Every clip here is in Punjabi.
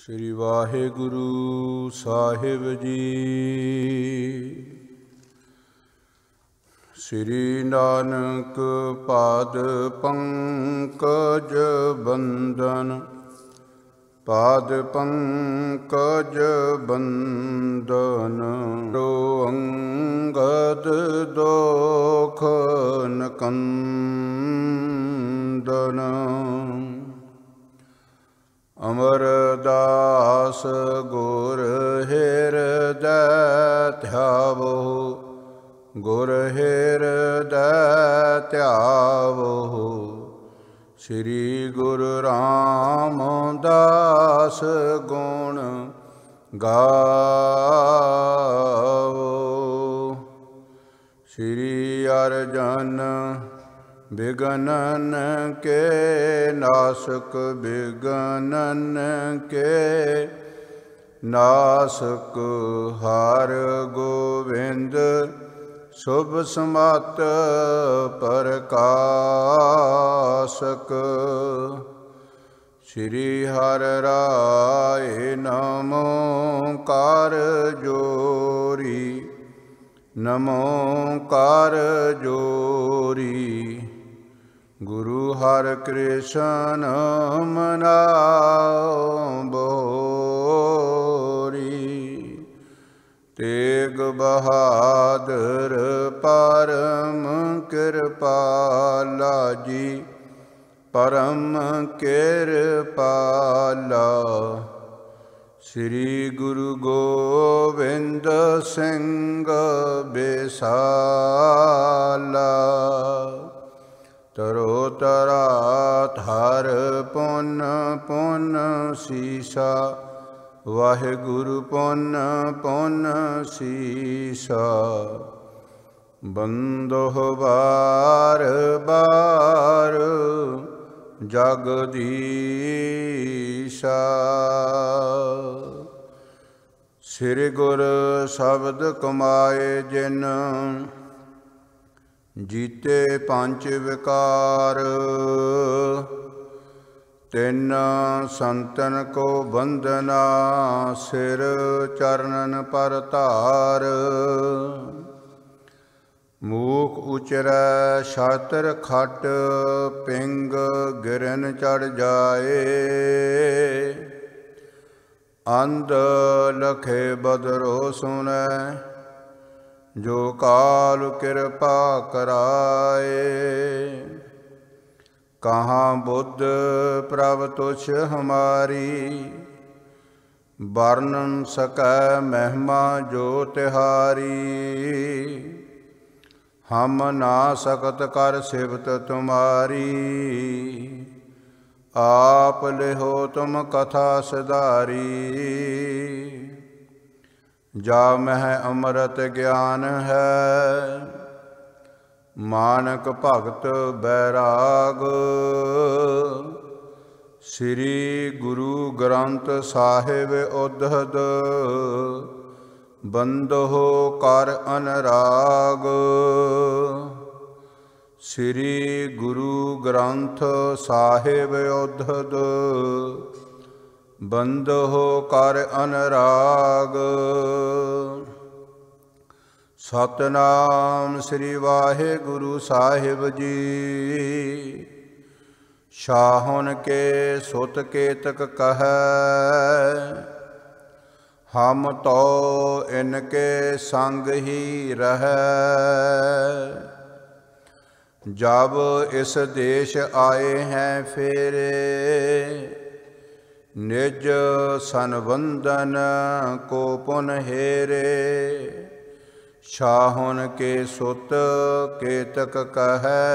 श्री वाहिगुरु साहिब जी। श्री नानक पाद पंकज बंदन, पाद पंकज बंदन। रो अंगद दोख नकंदन। अमरदास गुर हृदय ध्यावो, गुर हृदय ध्यावो। श्री गुरु रामदास गुण गावो। श्री अर्जन बिगनन के नासक, बिगनन के नासक। हर गोविंद शुभ समत प्रकाशक। श्री हर राय नमो कार जोरी, नमो कार जोरी। गुरु हर कृष्ण मनाओ बोरी। तेग बहादुर परम कृपाला जी, परम कृपाला। श्री गुरु गोविंद सिंह बेसाला। तरो तरा थार पुन पुन सीसा, वाहिगुरु पुन पुन सीसा। बंदो बार बार जगदीशा। श्री गुर शब्द कमाए जिन, जीते पंच विकार। तिन संतन को बंदना, सिर चरणन पर तार। मूक उचरै छातर खट, पिंग गिरन चढ़ जाए। अंध लखे बदरो सुनै, जो काल कृपा कराए। कहाँ बुद्ध प्रभ तुछ हमारी, वर्णन सकै महिमा जो तिहारी। हम ना सकत कर सिफत तुम्हारी, आप लिहो तुम कथा सिधारी। जा मह अमृत ज्ञान है, मानक भगत बैराग। श्री गुरु ग्रंथ साहिब उद्धत, बंदो कर अनुराग। श्री गुरु ग्रंथ साहिब उद्धत, बंदो कर अनुराग। सतनाम श्री वाहिगुरु साहिब जी। शाहुन के सुत केतक कहे, हम तो इनके संग ही रहे। जब इस देश आए हैं फेरे, निज सनबंदन को पुन हेरे। शाहुन के सुत केतक कहे,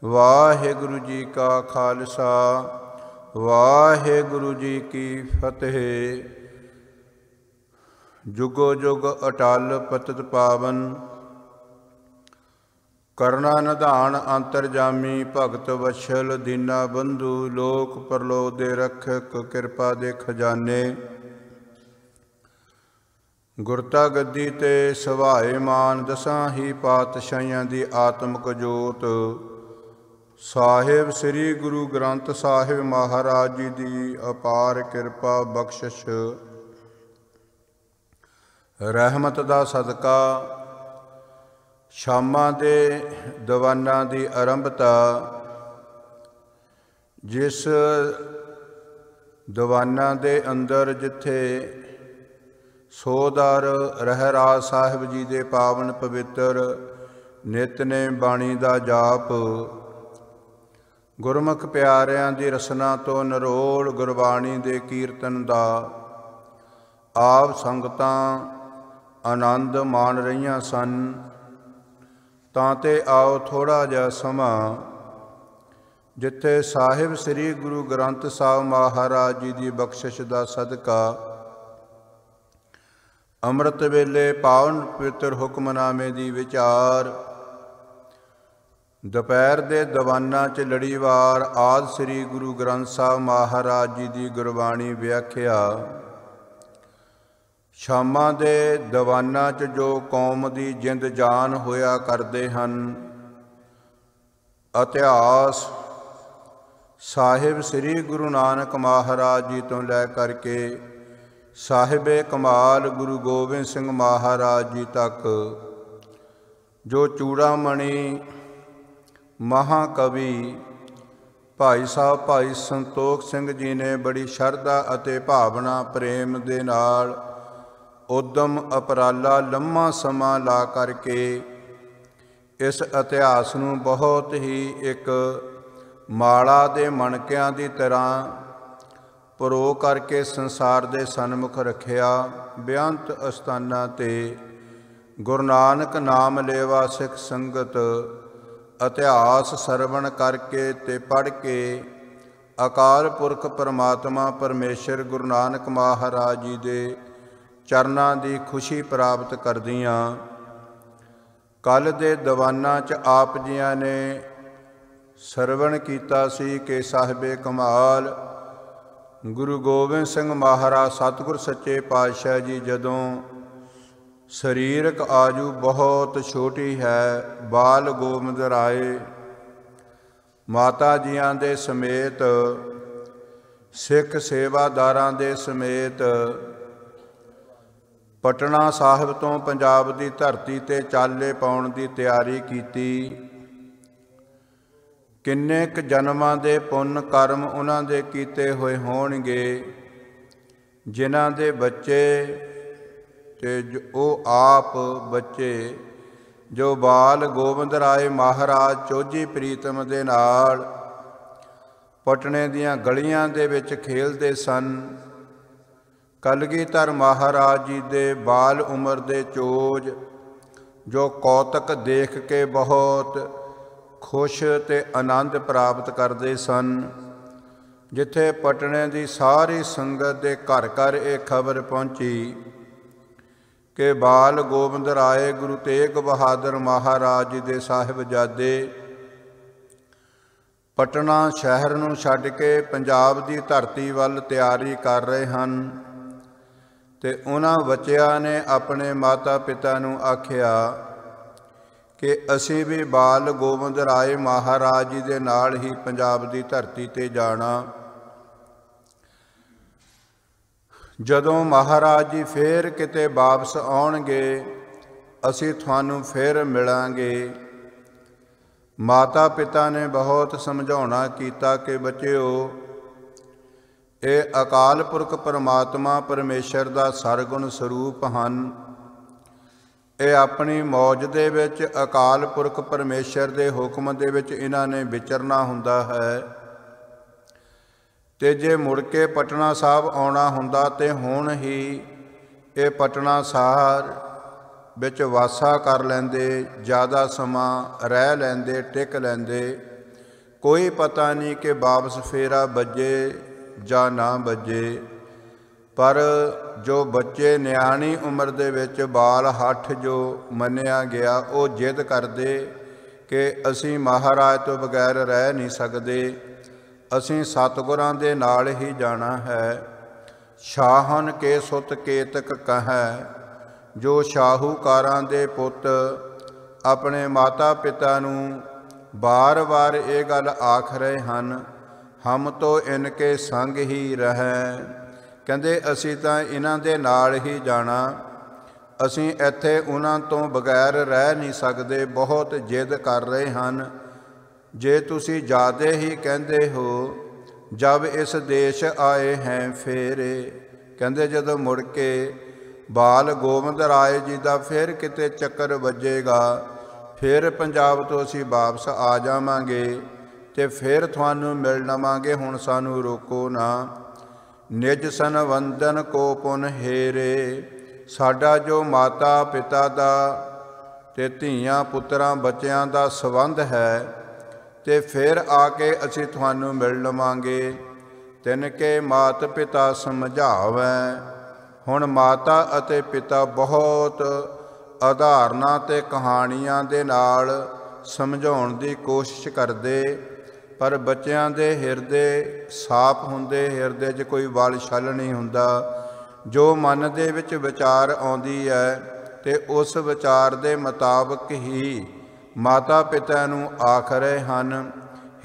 वाहिगुरु जी का खालसा, वाहिगुरु जी की फतेह। जुगो जुग अटल पतित पावन, करना निधान अंतरजामी। भगत वत्सल दीना बंधु, लोक परलोक दे रखक। कृपा दे खजाने, गुरता गद्दी ते सवाए मान। दसां ही पातशाहियां दी आत्मक जोत, ਸਾਹਿਬ ਸ੍ਰੀ ਗੁਰੂ ਗ੍ਰੰਥ ਸਾਹਿਬ ਮਹਾਰਾਜ ਜੀ ਦੀ ਅਪਾਰ ਕਿਰਪਾ ਬਖਸ਼ਿਸ਼ ਰਹਿਮਤ ਦਾ ਸਦਕਾ ਸ਼ਾਮਾਂ ਦੇ ਦੀਵਾਨਾਂ ਦੀ ਆਰੰਭਤਾ ਜਿਸ ਦੀਵਾਨਾਂ ਦੇ ਅੰਦਰ ਜਿੱਥੇ ਸੋਦਰ ਰਹਿਰਾਜ ਸਾਹਿਬ ਜੀ ਦੇ ਪਾਵਨ ਪਵਿੱਤਰ ਨਿਤਨੇਮ ਬਾਣੀ ਦਾ ਜਾਪ, ਗੁਰਮੁਖ ਪਿਆਰਿਆਂ ਦੀ ਰਸਨਾ ਤੋਂ ਨਿਰੋਲ ਗੁਰਬਾਣੀ ਦੇ ਕੀਰਤਨ ਦਾ ਆਪ ਸੰਗਤਾਂ ਆਨੰਦ ਮਾਣ ਰਹੀਆਂ ਸਨ, ਤਾਂ ਤੇ ਆਓ ਥੋੜ੍ਹਾ ਜਿਹਾ ਸਮਾਂ ਜਿੱਥੇ ਸਾਹਿਬ ਸ੍ਰੀ ਗੁਰੂ ਗ੍ਰੰਥ ਸਾਹਿਬ ਮਹਾਰਾਜ ਜੀ ਦੀ ਬਖਸ਼ਿਸ਼ ਦਾ ਸਦਕਾ ਅੰਮ੍ਰਿਤ ਵੇਲੇ ਪਾਵਨ ਪਵਿੱਤਰ ਹੁਕਮਨਾਮੇ ਦੀ ਵਿਚਾਰ, ਦੁਪਹਿਰ ਦੇ ਦੀਵਾਨਾਂ 'ਚ ਲੜੀਵਾਰ ਆਦਿ ਸ੍ਰੀ ਗੁਰੂ ਗ੍ਰੰਥ ਸਾਹਿਬ ਮਹਾਰਾਜ ਜੀ ਦੀ ਗੁਰਬਾਣੀ ਵਿਆਖਿਆ, ਸ਼ਾਮਾਂ ਦੇ ਦੀਵਾਨਾਂ 'ਚ ਜੋ ਕੌਮ ਦੀ ਜਿੰਦ ਜਾਨ ਹੋਇਆ ਕਰਦੇ ਹਨ, ਇਤਿਹਾਸ ਸਾਹਿਬ ਸ੍ਰੀ ਗੁਰੂ ਨਾਨਕ ਮਹਾਰਾਜ ਜੀ ਤੋਂ ਲੈ ਕਰਕੇ ਸਾਹਿਬੇ ਕਮਾਲ ਗੁਰੂ ਗੋਬਿੰਦ ਸਿੰਘ ਮਹਾਰਾਜ ਜੀ ਤੱਕ ਜੋ ਚੂੜਾਮਣੀ ਮਹਾਕਵੀ ਭਾਈ ਸਾਹਿਬ ਭਾਈ ਸੰਤੋਖ ਸਿੰਘ ਜੀ ਨੇ ਬੜੀ ਸ਼ਰਧਾ ਅਤੇ ਭਾਵਨਾ ਪ੍ਰੇਮ ਦੇ ਨਾਲ ਉਦਮ ਉਪਰਾਲਾ ਲੰਮਾ ਸਮਾਂ ਲਾ ਕਰਕੇ ਇਸ ਇਤਿਹਾਸ ਨੂੰ ਬਹੁਤ ਹੀ ਇੱਕ ਮਾਲਾ ਦੇ ਮਣਕਿਆਂ ਦੀ ਤਰ੍ਹਾਂ ਪਰੋ ਕਰਕੇ ਸੰਸਾਰ ਦੇ ਸਨਮੁਖ ਰੱਖਿਆ। ਬੇਅੰਤ ਅਸਥਾਨਾਂ 'ਤੇ ਗੁਰੂ ਨਾਨਕ ਨਾਮ ਲੇਵਾ ਸਿੱਖ ਸੰਗਤ ਇਤਿਹਾਸ ਸਰਵਣ ਕਰਕੇ ਤੇ ਪੜ੍ਹ ਕੇ ਅਕਾਲ ਪੁਰਖ ਪਰਮਾਤਮਾ ਪਰਮੇਸ਼ਰ ਗੁਰੂ ਨਾਨਕ ਮਹਾਰਾਜ ਜੀ ਦੇ ਚਰਨਾਂ ਦੀ ਖੁਸ਼ੀ ਪ੍ਰਾਪਤ ਕਰਦੀਆਂ। ਕੱਲ੍ਹ ਦੇ ਦੀਵਾਨਾਂ 'ਚ ਆਪ ਜੀਆਂ ਨੇ ਸਰਵਣ ਕੀਤਾ ਸੀ ਕਿ ਸਾਹਿਬੇ ਕਮਾਲ ਗੁਰੂ ਗੋਬਿੰਦ ਸਿੰਘ ਮਹਾਰਾਜ ਸਤਿਗੁਰ ਸੱਚੇ ਪਾਤਸ਼ਾਹ ਜੀ ਜਦੋਂ ਸਰੀਰਕ ਆਯੂ ਬਹੁਤ ਛੋਟੀ ਹੈ, ਬਾਲ ਗੋਬਿੰਦ ਰਾਏ ਮਾਤਾ ਜੀਆਂ ਦੇ ਸਮੇਤ ਸਿੱਖ ਸੇਵਾਦਾਰਾਂ ਦੇ ਸਮੇਤ ਪਟਨਾ ਸਾਹਿਬ ਤੋਂ ਪੰਜਾਬ ਦੀ ਧਰਤੀ 'ਤੇ ਚਾਲੇ ਪਾਉਣ ਦੀ ਤਿਆਰੀ ਕੀਤੀ। ਕਿੰਨੇ ਕੁ ਜਨਮਾਂ ਦੇ ਪੁੰਨ ਕਰਮ ਉਹਨਾਂ ਦੇ ਕੀਤੇ ਹੋਏ ਹੋਣਗੇ, ਜਿਨ੍ਹਾਂ ਦੇ ਬੱਚੇ ਤੇ ਉਹ ਆਪ ਬੱਚੇ ਜੋ ਬਾਲ ਗੋਬਿੰਦ ਰਾਏ ਮਹਾਰਾਜ ਚੋਜੀ ਪ੍ਰੀਤਮ ਦੇ ਨਾਲ ਪਟਨੇ ਦੀਆਂ ਗਲੀਆਂ ਦੇ ਵਿੱਚ ਖੇਲਦੇ ਸਨ। ਕਲਗੀਧਰ ਮਹਾਰਾਜ ਜੀ ਦੇ ਬਾਲ ਉਮਰ ਦੇ ਚੋਜ ਜੋ ਕੌਤਕ ਦੇਖ ਕੇ ਬਹੁਤ ਖੁਸ਼ ਤੇ ਆਨੰਦ ਪ੍ਰਾਪਤ ਕਰਦੇ ਸਨ। ਜਿੱਥੇ ਪਟਨੇ ਦੀ ਸਾਰੀ ਸੰਗਤ ਦੇ ਘਰ ਘਰ ਇਹ ਖਬਰ ਪਹੁੰਚੀ ਕਿ ਬਾਲ ਗੋਬਿੰਦ ਰਾਏ ਗੁਰੂ ਤੇਗ ਬਹਾਦਰ ਮਹਾਰਾਜ ਜੀ ਦੇ ਸਾਹਿਬਜ਼ਾਦੇ ਪਟਨਾ ਸ਼ਹਿਰ ਨੂੰ ਛੱਡ ਕੇ ਪੰਜਾਬ ਦੀ ਧਰਤੀ ਵੱਲ ਤਿਆਰੀ ਕਰ ਰਹੇ ਹਨ, ਤੇ ਉਹਨਾਂ ਬੱਚਿਆਂ ਨੇ ਆਪਣੇ ਮਾਤਾ ਪਿਤਾ ਨੂੰ ਆਖਿਆ ਕਿ ਅਸੀਂ ਵੀ ਬਾਲ ਗੋਬਿੰਦ ਰਾਏ ਮਹਾਰਾਜ ਜੀ ਦੇ ਨਾਲ ਹੀ ਪੰਜਾਬ ਦੀ ਧਰਤੀ 'ਤੇ ਜਾਣਾ। ਜਦੋਂ ਮਹਾਰਾਜ ਜੀ ਫੇਰ ਕਿਤੇ ਵਾਪਸ ਆਉਣਗੇ, ਅਸੀਂ ਤੁਹਾਨੂੰ ਫਿਰ ਮਿਲਾਂਗੇ। ਮਾਤਾ ਪਿਤਾ ਨੇ ਬਹੁਤ ਸਮਝਾਉਣਾ ਕੀਤਾ ਕਿ ਬੱਚਿਓ, ਇਹ ਅਕਾਲ ਪੁਰਖ ਪਰਮਾਤਮਾ ਪਰਮੇਸ਼ਰ ਦਾ ਸਰਗੁਣ ਸਰੂਪ ਹਨ। ਇਹ ਆਪਣੀ ਮੌਜ ਦੇ ਵਿੱਚ ਅਕਾਲ ਪੁਰਖ ਪਰਮੇਸ਼ਰ ਦੇ ਹੁਕਮ ਦੇ ਵਿੱਚ ਇਹਨਾਂ ਨੇ ਵਿਚਰਨਾ ਹੁੰਦਾ ਹੈ, ਤੇ ਜੇ ਮੁੜ ਕੇ ਪਟਨਾ ਸਾਹਿਬ ਆਉਣਾ ਹੁੰਦਾ ਤੇ ਹੁਣ ਹੀ ਇਹ ਪਟਨਾ ਸਾਹਿਬ ਵਿੱਚ ਵਾਸਾ ਕਰ ਲੈਂਦੇ, ਜ਼ਿਆਦਾ ਸਮਾਂ ਰਹਿ ਲੈਂਦੇ, ਟਿਕ ਲੈਂਦੇ। ਕੋਈ ਪਤਾ ਨਹੀਂ ਕਿ ਵਾਪਸ ਫੇਰਾ ਵੱਜੇ ਜਾਂ ਨਾ ਵੱਜੇ, ਪਰ ਜੋ ਬੱਚੇ ਨਿਆਣੀ ਉਮਰ ਦੇ ਵਿੱਚ ਬਾਲ ਹੱਠ ਜੋ ਮੰਨਿਆ ਗਿਆ, ਉਹ ਜਿੱਦ ਕਰਦੇ ਕਿ ਅਸੀਂ ਮਹਾਰਾਜ ਤੋਂ ਬਗੈਰ ਰਹਿ ਨਹੀਂ ਸਕਦੇ, ਅਸੀਂ ਸਤਿਗੁਰਾਂ ਦੇ ਨਾਲ ਹੀ ਜਾਣਾ ਹੈ। ਸ਼ਾਹਨ ਕੇ ਸੁਤ ਕੇਤਕ ਕਹੈ, ਜੋ ਸ਼ਾਹੂਕਾਰਾਂ ਦੇ ਪੁੱਤ ਆਪਣੇ ਮਾਤਾ ਪਿਤਾ ਨੂੰ बार बार ये गल आख रहे हैं, हम तो इनके संग ही रहें। कहते असी तो इन्हां दे नाल ही जाना, असी इत्थे उन्हां तो बगैर रह नहीं सकते। बहुत जिद कर रहे हैं, जे तुसी ज़्यादा ही कहते हो, जब इस देश आए हैं फेरे। कहते जदों मुड़ के बाल गोबिंद राय जी का फिर किते चक्कर वजेगा, फिर पंजाब तो असी वापस आ जावांगे ते फिर थानू मिल लवांगे। हुण सानू रोको ना। निज सन वंदन को पुन हेरे। साडा जो माता पिता दा ते धीआं पुत्रां बच्चियां दा संबंध है, ते फिर आके असी थानू मिल लवांगे। तिनके मात पिता समझावैं। हुण माता अते पिता बहुत उदाहरणां ते कहाणियां दे नाल समझाउण दी कोशिश करदे, पर बच्चियां दे हिरदे साफ हुंदे, हिरदे 'च कोई वल छल नहीं हुंदा। जो मन दे विच विचार आउंदी है ते उस विचार दे मुताबक ही माता पिता नूं आख रहे हैं,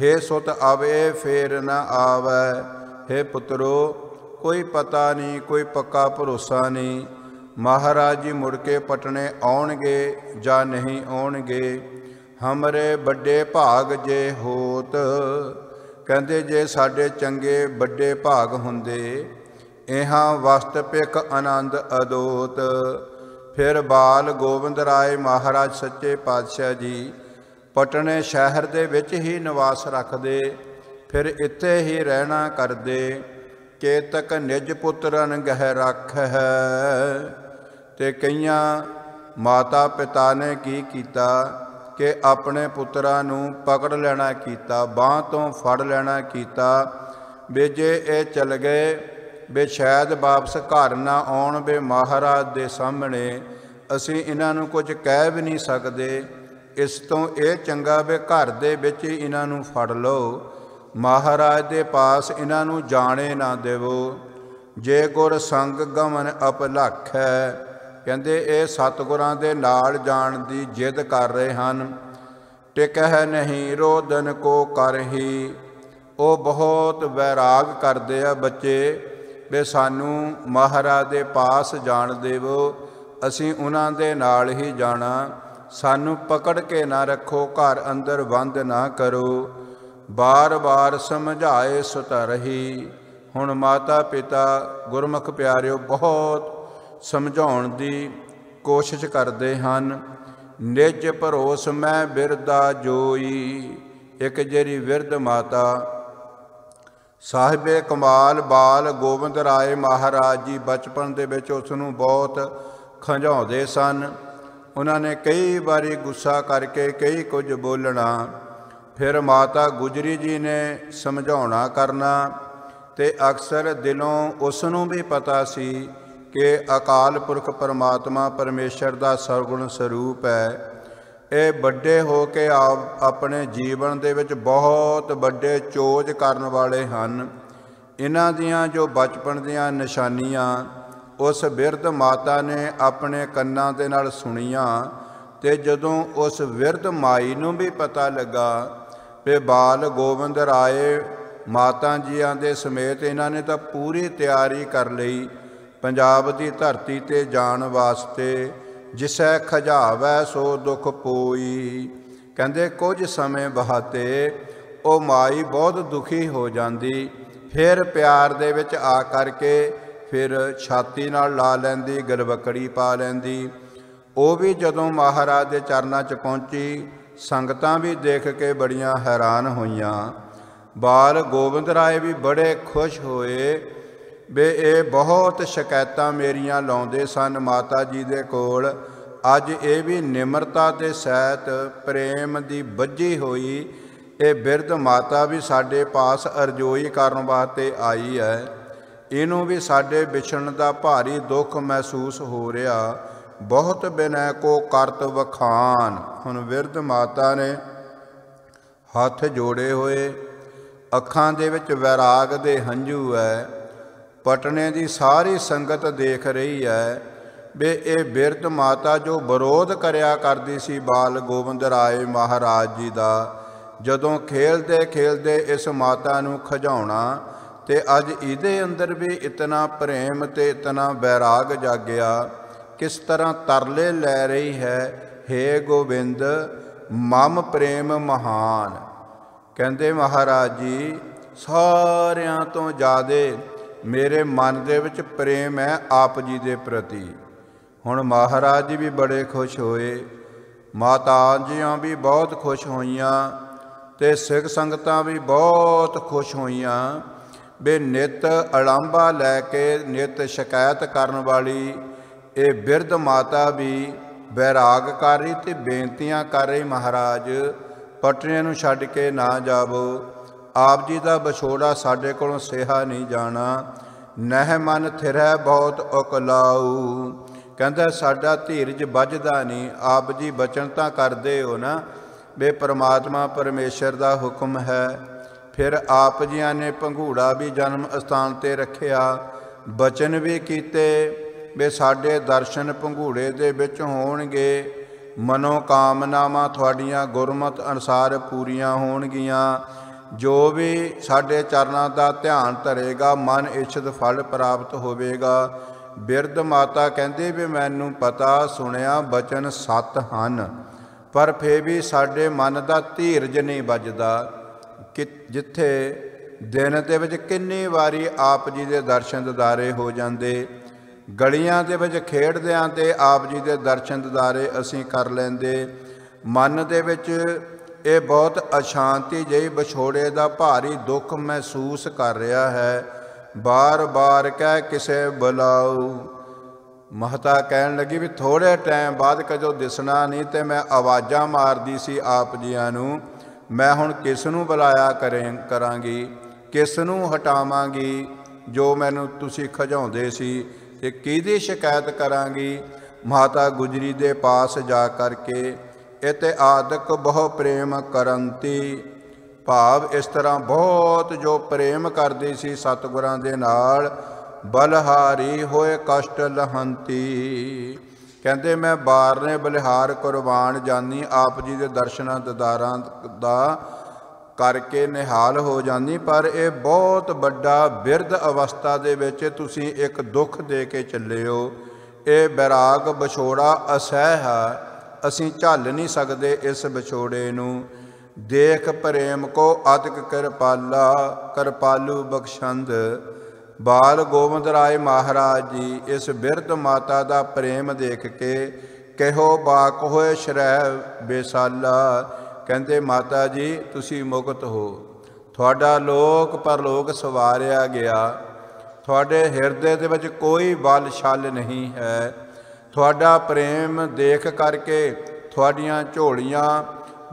हे सुत अब ये फेर न आवै। हे पुत्रो, कोई पता नहीं, कोई पक्का भरोसा नहीं, महाराज जी मुड़ के पटने आउणगे जां नहीं आउणगे। हमरे बड़े भाग जे होत। कहते जे साडे चंगे बड़े भाग हुंदे, इहां वसत पिक आनंद अदोत। फिर बाल गोबिंद राय महाराज सच्चे पातशाह जी पटने शहर दे विच ही निवास रखदे, फिर इत्थे ही रहना करदे। केतक निज पुत्रन गह रख है। ते कईयां माता पिता ने की कीता कि अपने पुत्रां नूं पकड़ लेना कीता, बांह तो फड़ लेना कीता, भी जे ये चल गए भी शायद वापस घर ना आउण, भी महाराज दे सामने असी इन्हां नूं कुछ कह भी नहीं सकते। इस तो ये चंगा भी घर दे विच ही इन्हां नूं फड़ लो, महाराज दे पास इन्हां नूं जाणे ना देवो। जे गुर संग गमन अपलख है। कहते ये सतगुरां दे नाल जाण दी जिद कर रहे हैं। टिकह नहीं रोदन को कर ही। वो बहुत वैराग करते आ बच्चे, भी सानू महाराज दे पास जाण देवो, असी उन्हां दे नाल ही जाना, सानू पकड़ के ना रखो, घर अंदर बंद ना करो। बार बार समझाए सुतरही। हुण माता पिता गुरमुख प्यारिओ बहुत समझाउण दी कोशिश करते हैं। निज भरोस मैं बिरदा जोई। एक जेरी विरध माता साहिबे कमाल बाल गोबिंद राय महाराज जी बचपन दे विच उस नूं बहुत खंजाउंदे सन। उन्होंने कई बारी गुस्सा करके कई कुछ बोलना, फिर माता गुजरी जी ने समझाउणा करना, ते अक्सर दिलों उस नूं भी पता सी कि अकाल पुरख परमात्मा परमेश्वर दा सरगुण स्वरूप है। ये बड़े हो के आप अपने जीवन दे विच बहुत बड़े चोज करन वाले हैं। इन्हां दियां जो बचपन दियां निशानियां उस बिरध माता ने अपने कन्नां दे नाल सुनियां, ते जदों उस बिरध माई नूं भी पता लगा कि बाल गोबिंद राय माता जियां दे समेत इन्हां ने तां पूरी तैयारी कर लई पंजाब दी धरती ते जाण वास्ते। जिसै खजावै सो दुख पोई। कहते कुछ समय बहाते वो माई बहुत दुखी हो जाती, फिर प्यार दे विच आ करके फिर छाती नाल ला लैंदी, गलवकड़ी पा लैंदी। वो भी जदों महाराज दे चरनां च पहुंची, संगतां भी देख के बड़ियां हैरान होईयां। बाल गोबिंद राय भी बड़े खुश होए भी ये बहुत शिकायतां मेरियां लाउंदे सन माता जी दे कोल, अज ये भी निमरता ते सहित प्रेम दी बझी होई ये बिरध माता भी साडे पास अरजोई करन वास्ते आई है। इनू भी साडे विछड़न दा भारी दुख महसूस हो रहा, बहुत बिनय को करत वखान। हुण बिरध माता ने हथ जोड़े होए, अखां दे विच वैराग दे हंझू है। पटने की सारी संगत देख रही है भी ये बिरध माता जो विरोध करया करती सी बाल गोबिंद राय महाराज जी का, ਜਦੋਂ ਖੇਲਦੇ ਖੇਲਦੇ ਇਸ ਮਾਤਾ ਨੂੰ ਖਿਜਾਉਣਾ ਤੇ ਅੱਜ ਇਹਦੇ ਅੰਦਰ ਵੀ ਇਤਨਾ ਪ੍ਰੇਮ ਤੇ ਇਤਨਾ ਵੈਰਾਗ ਜਾਗਿਆ। ਕਿਸ ਤਰ੍ਹਾਂ ਤਰਲੇ ਲੈ ਰਹੀ ਹੈ, ਹੇ ਗੋਬਿੰਦ ਮਮ ਪ੍ਰੇਮ ਮਹਾਨ। ਕਹਿੰਦੇ ਮਹਾਰਾਜ ਜੀ ਸਾਰਿਆਂ ਤੋਂ ਜ਼ਿਆਦਾ ਮੇਰੇ ਮਨ ਦੇ ਵਿੱਚ ਪ੍ਰੇਮ ਹੈ ਆਪ ਜੀ ਦੇ ਪ੍ਰਤੀ। ਹੁਣ ਮਹਾਰਾਜ ਜੀ ਵੀ ਬੜੇ ਖੁਸ਼ ਹੋਏ, ਮਾਤਾ ਜੀਆਂ ਵੀ ਬਹੁਤ ਖੁਸ਼ ਹੋਈਆਂ ਤੇ ਸਿੱਖ ਸੰਗਤਾਂ ਵੀ ਬਹੁਤ ਖੁਸ਼ ਹੋਈਆਂ। ਵੀ ਨਿਤ ਅਲਾਂਭਾ ਲੈ ਕੇ ਨਿਤ ਸ਼ਿਕਾਇਤ ਕਰਨ ਵਾਲੀ ਇਹ ਬਿਰਧ ਮਾਤਾ ਵੀ ਵੈਰਾਗ ਕਰ ਰਹੀ ਤੇ ਬੇਨਤੀਆਂ ਕਰ ਰਹੀ, ਮਹਾਰਾਜ ਪਟਰੀਆਂ ਨੂੰ ਛੱਡ ਕੇ ਨਾ ਜਾਵੋ, ਆਪ ਜੀ ਦਾ ਵਿਛੋੜਾ ਸਾਡੇ ਕੋਲੋਂ ਸਿਹਾ ਨਹੀਂ ਜਾਣਾ। ਨਹਿ ਮਨ ਥਿਰੈ ਬਹੁਤ ਉਕਲਾਊ। ਕਹਿੰਦਾ ਸਾਡਾ ਧੀਰਜ ਵੱਜਦਾ ਨਹੀਂ। ਆਪ ਜੀ ਬਚਨ ਤਾਂ ਕਰਦੇ ਹੋ ਨਾ ਵੀ ਪ੍ਰਮਾਤਮਾ ਪਰਮੇਸ਼ਰ ਦਾ ਹੁਕਮ ਹੈ। ਫਿਰ ਆਪ ਜੀਆਂ ਨੇ ਪੰਘੂੜਾ ਵੀ ਜਨਮ ਅਸਥਾਨ 'ਤੇ ਰੱਖਿਆ, ਬਚਨ ਵੀ ਕੀਤੇ ਵੀ ਸਾਡੇ ਦਰਸ਼ਨ ਪੰਘੂੜੇ ਦੇ ਵਿੱਚ ਹੋਣਗੇ, ਮਨੋਕਾਮਨਾਵਾਂ ਤੁਹਾਡੀਆਂ ਗੁਰਮਤਿ ਅਨੁਸਾਰ ਪੂਰੀਆਂ ਹੋਣਗੀਆਂ। ਜੋ ਵੀ ਸਾਡੇ ਚਰਨਾਂ ਦਾ ਧਿਆਨ ਧਰੇਗਾ ਮਨ ਇੱਛਤ ਫਲ ਪ੍ਰਾਪਤ ਹੋਵੇਗਾ। ਬਿਰਧ ਮਾਤਾ ਕਹਿੰਦੀ ਵੀ ਮੈਨੂੰ ਪਤਾ ਸੁਣਿਆ ਬਚਨ ਸੱਤ ਹਨ, ਪਰ ਫਿਰ ਵੀ ਸਾਡੇ ਮਨ ਦਾ ਧੀਰਜ ਨਹੀਂ ਵੱਜਦਾ। ਕਿ ਜਿੱਥੇ ਦਿਨ ਦੇ ਵਿੱਚ ਕਿੰਨੀ ਵਾਰੀ ਆਪ ਜੀ ਦੇ ਦਰਸ਼ਨ ਦਿਦਾਰੇ ਹੋ ਜਾਂਦੇ, ਗਲੀਆਂ ਦੇ ਵਿੱਚ ਖੇਡਦਿਆਂ ਤੇ ਆਪ ਜੀ ਦੇ ਦਰਸ਼ਨ ਦਿਦਾਰੇ ਅਸੀਂ ਕਰ ਲੈਂਦੇ। ਮਨ ਦੇ ਵਿੱਚ ਇਹ ਬਹੁਤ ਅਸ਼ਾਂਤੀ ਜਿਹੀ ਵਿਛੋੜੇ ਦਾ ਭਾਰੀ ਦੁੱਖ ਮਹਿਸੂਸ ਕਰ ਰਿਹਾ ਹੈ। ਬਾਰ ਬਾਰ ਕਹਿ ਕਿਸੇ ਬੁਲਾਓ। ਮਹਤਾ ਕਹਿਣ ਲੱਗੀ ਵੀ ਥੋੜ੍ਹੇ ਟਾਈਮ ਬਾਅਦ ਕਦੋਂ ਦਿਸਣਾ ਨਹੀਂ ਤੇ ਮੈਂ ਆਵਾਜ਼ਾਂ ਮਾਰਦੀ ਸੀ ਆਪ ਜੀਆਂ ਨੂੰ, ਮੈਂ ਹੁਣ ਕਿਸ ਨੂੰ ਬੁਲਾਇਆ ਕਰਾਂਗੀ, ਕਿਸ ਨੂੰ ਹਟਾਵਾਂਗੀ ਜੋ ਮੈਨੂੰ ਤੁਸੀਂ ਖਿਜਾਉਂਦੇ ਸੀ, ਤੇ ਕਿਹਦੀ ਸ਼ਿਕਾਇਤ ਕਰਾਂਗੀ। ਮਾਤਾ ਗੁਜਰੀ ਦੇ ਪਾਸ ਜਾ ਕਰਕੇ ਇਤੇ ਆਦਿਕ ਬਹੁ ਪ੍ਰੇਮ ਕਰੰਤੀ, ਭਾਵ ਇਸ ਤਰ੍ਹਾਂ ਬਹੁਤ ਜੋ ਪ੍ਰੇਮ ਕਰਦੀ ਸੀ ਸਤਿਗੁਰਾਂ ਦੇ ਨਾਲ, ਬਲਹਾਰੀ ਹੋਏ ਕਸ਼ਟ ਲਹੰਤੀ। ਕਹਿੰਦੇ ਮੈਂ ਬਾਰਨੇ ਬਲਿਹਾਰ ਕੁਰਬਾਨ ਜਾਨੀ, ਆਪ ਜੀ ਦੇ ਦਰਸ਼ਨਾਂ ਦਿਦਾਰਾਂ ਦਾ ਕਰਕੇ ਨਿਹਾਲ ਹੋ ਜਾਂਦੀ, ਪਰ ਇਹ ਬਹੁਤ ਵੱਡਾ ਬਿਰਧ ਅਵਸਥਾ ਦੇ ਵਿੱਚ ਤੁਸੀਂ ਇੱਕ ਦੁੱਖ ਦੇ ਕੇ ਚੱਲੇ ਹੋ। ਇਹ ਵੈਰਾਗ ਵਿਛੋੜਾ ਅਸਹਿ ਹੈ, ਅਸੀਂ ਝੱਲ ਨਹੀਂ ਸਕਦੇ ਇਸ ਵਿਛੋੜੇ ਨੂੰ। ਦੇਖ ਪ੍ਰੇਮ ਕੋ ਅਤਿਕ ਕਿਰਪਾਲਾ, ਕਿਰਪਾਲੂ ਬਖਸ਼ੰਦ। ਬਾਲ ਗੋਬਿੰਦ ਰਾਏ ਮਹਾਰਾਜ ਜੀ ਇਸ ਬਿਰਧ ਮਾਤਾ ਦਾ ਪ੍ਰੇਮ ਦੇਖ ਕੇ ਕਿਹੋ ਬਾਕ ਹੋਏ ਸ਼ਰੈ ਬੇਸਾਲਾ। ਕਹਿੰਦੇ ਮਾਤਾ ਜੀ ਤੁਸੀਂ ਮੁਕਤ ਹੋ, ਤੁਹਾਡਾ ਲੋਕ ਪਰਲੋਕ ਸਵਾਰਿਆ ਗਿਆ, ਤੁਹਾਡੇ ਹਿਰਦੇ ਦੇ ਵਿੱਚ ਕੋਈ ਬਲ ਛਲ ਨਹੀਂ ਹੈ। ਤੁਹਾਡਾ ਪ੍ਰੇਮ ਦੇਖ ਕਰਕੇ ਤੁਹਾਡੀਆਂ ਝੋਲੀਆਂ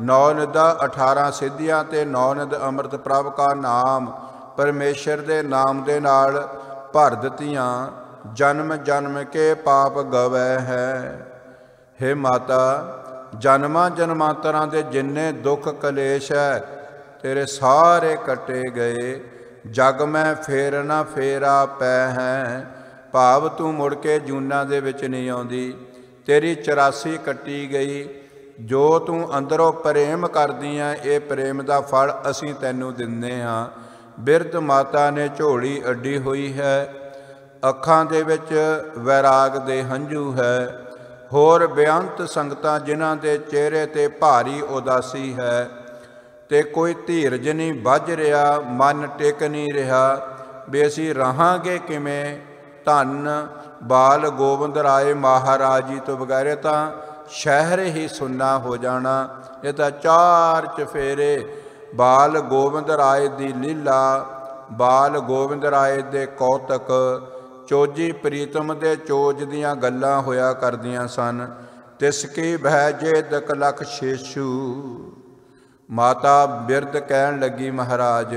9 ਨਿਧਾਂ 18 ਸਿੱਧੀਆਂ ਤੇ 9 ਨਿਧ ਅੰਮ੍ਰਿਤ ਪ੍ਰਭ ਕਾ ਨਾਮ ਪਰਮੇਸ਼ਰ ਦੇ ਨਾਮ ਦੇ ਨਾਲ ਭਰ ਦਿੱਤੀਆਂ। ਜਨਮ ਜਨਮ ਕੇ ਪਾਪ ਗਵੈ ਹੈ। ਹੇ ਮਾਤਾ ਜਨਮਾਂ ਜਨਮਾਂਤਰਾਂ ਦੇ ਜਿੰਨੇ ਦੁੱਖ ਕਲੇਸ਼ ਹੈ ਤੇਰੇ ਸਾਰੇ ਕੱਟੇ ਗਏ। ਜਗ ਮੈਂ ਫੇਰ ਨਾ ਫੇਰਾ ਪੈ ਹੈ, ਭਾਵ ਤੂੰ ਮੁੜ ਕੇ ਜੂਨਾਂ ਦੇ ਵਿੱਚ ਨਹੀਂ ਆਉਂਦੀ। ਤੇਰੀ 84 ਕੱਟੀ ਗਈ। ਜੋ ਤੂੰ ਅੰਦਰੋਂ ਪ੍ਰੇਮ ਕਰਦੀ ਹੈ ਇਹ ਪ੍ਰੇਮ ਦਾ ਫਲ ਅਸੀਂ ਤੈਨੂੰ ਦਿੰਦੇ ਹਾਂ। ਬਿਰਧ ਮਾਤਾ ਨੇ ਝੋਲੀ ਅੱਡੀ ਹੋਈ ਹੈ, ਅੱਖਾਂ ਦੇ ਵਿੱਚ ਵੈਰਾਗ ਦੇ ਹੰਝੂ ਹੈ। ਹੋਰ ਬੇਅੰਤ ਸੰਗਤਾਂ ਜਿਨ੍ਹਾਂ ਦੇ ਚਿਹਰੇ 'ਤੇ ਭਾਰੀ ਉਦਾਸੀ ਹੈ ਤੇ ਕੋਈ ਧੀਰਜ ਨਹੀਂ ਵੱਜ ਰਿਹਾ, ਮਨ ਟਿਕ ਨਹੀਂ ਰਿਹਾ ਵੀ ਅਸੀਂ ਰਹਾਂਗੇ ਕਿਵੇਂ। ਧੰਨ ਬਾਲ ਗੋਬਿੰਦ ਰਾਏ ਮਹਾਰਾਜ ਜੀ ਤੋਂ ਬਗੈਰ ਤਾਂ ਸ਼ਹਿਰ ਹੀ ਸੁੰਨਾ ਹੋ ਜਾਣਾ। ਇਹ ਤਾਂ 4 ਚਫੇਰੇ ਬਾਲ ਗੋਬਿੰਦ ਰਾਏ ਦੀ ਲੀਲਾ, ਬਾਲ ਗੋਬਿੰਦ ਰਾਏ ਦੇ ਕੌਤਕ, ਚੋਜੀ ਪ੍ਰੀਤਮ ਦੇ ਚੋਜ ਦੀਆਂ ਗੱਲਾਂ ਹੋਇਆ ਕਰਦੀਆਂ ਸਨ। ਤਿਸ ਕੀ ਭੈ ਜੇ ਦਕ ਲਖ ਸ਼ੇਸ਼ੂ। ਮਾਤਾ ਬਿਰਧ ਕਹਿਣ ਲੱਗੀ ਮਹਾਰਾਜ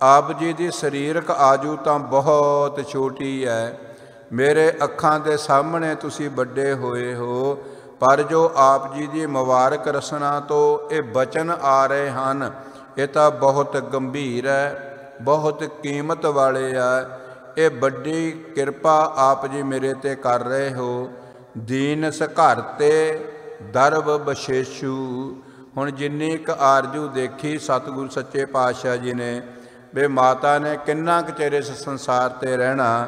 ਆਪ ਜੀ ਦੀ ਸਰੀਰਕ ਆਜੂ ਤਾਂ ਬਹੁਤ ਛੋਟੀ ਹੈ, ਮੇਰੇ ਅੱਖਾਂ ਦੇ ਸਾਹਮਣੇ ਤੁਸੀਂ ਵੱਡੇ ਹੋਏ ਹੋ, ਪਰ ਜੋ ਆਪ ਜੀ ਦੀ ਮੁਬਾਰਕ ਰਸਨਾ ਤੋਂ ਇਹ ਬਚਨ ਆ ਰਹੇ ਹਨ ਇਹ ਤਾਂ ਬਹੁਤ ਗੰਭੀਰ ਹੈ, ਬਹੁਤ ਕੀਮਤ ਵਾਲੇ ਆ। ਇਹ ਵੱਡੀ ਕਿਰਪਾ ਆਪ ਜੀ ਮੇਰੇ ਤੇ ਕਰ ਰਹੇ ਹੋ। ਦੀਨ ਸਘਰ ਤੇ ਦਰਬ ਬਸ਼ੇਸ਼ੂ। ਹੁਣ ਜਿੰਨੀ ਕੁ ਆਰਜੂ ਦੇਖੀ ਸਤਿਗੁਰੂ ਸੱਚੇ ਪਾਤਸ਼ਾਹ ਜੀ ਨੇ ਵੀ ਮਾਤਾ ਨੇ ਕਿੰਨਾ ਕੁ ਚਿਰ ਇਸ ਸੰਸਾਰ 'ਤੇ ਰਹਿਣਾ,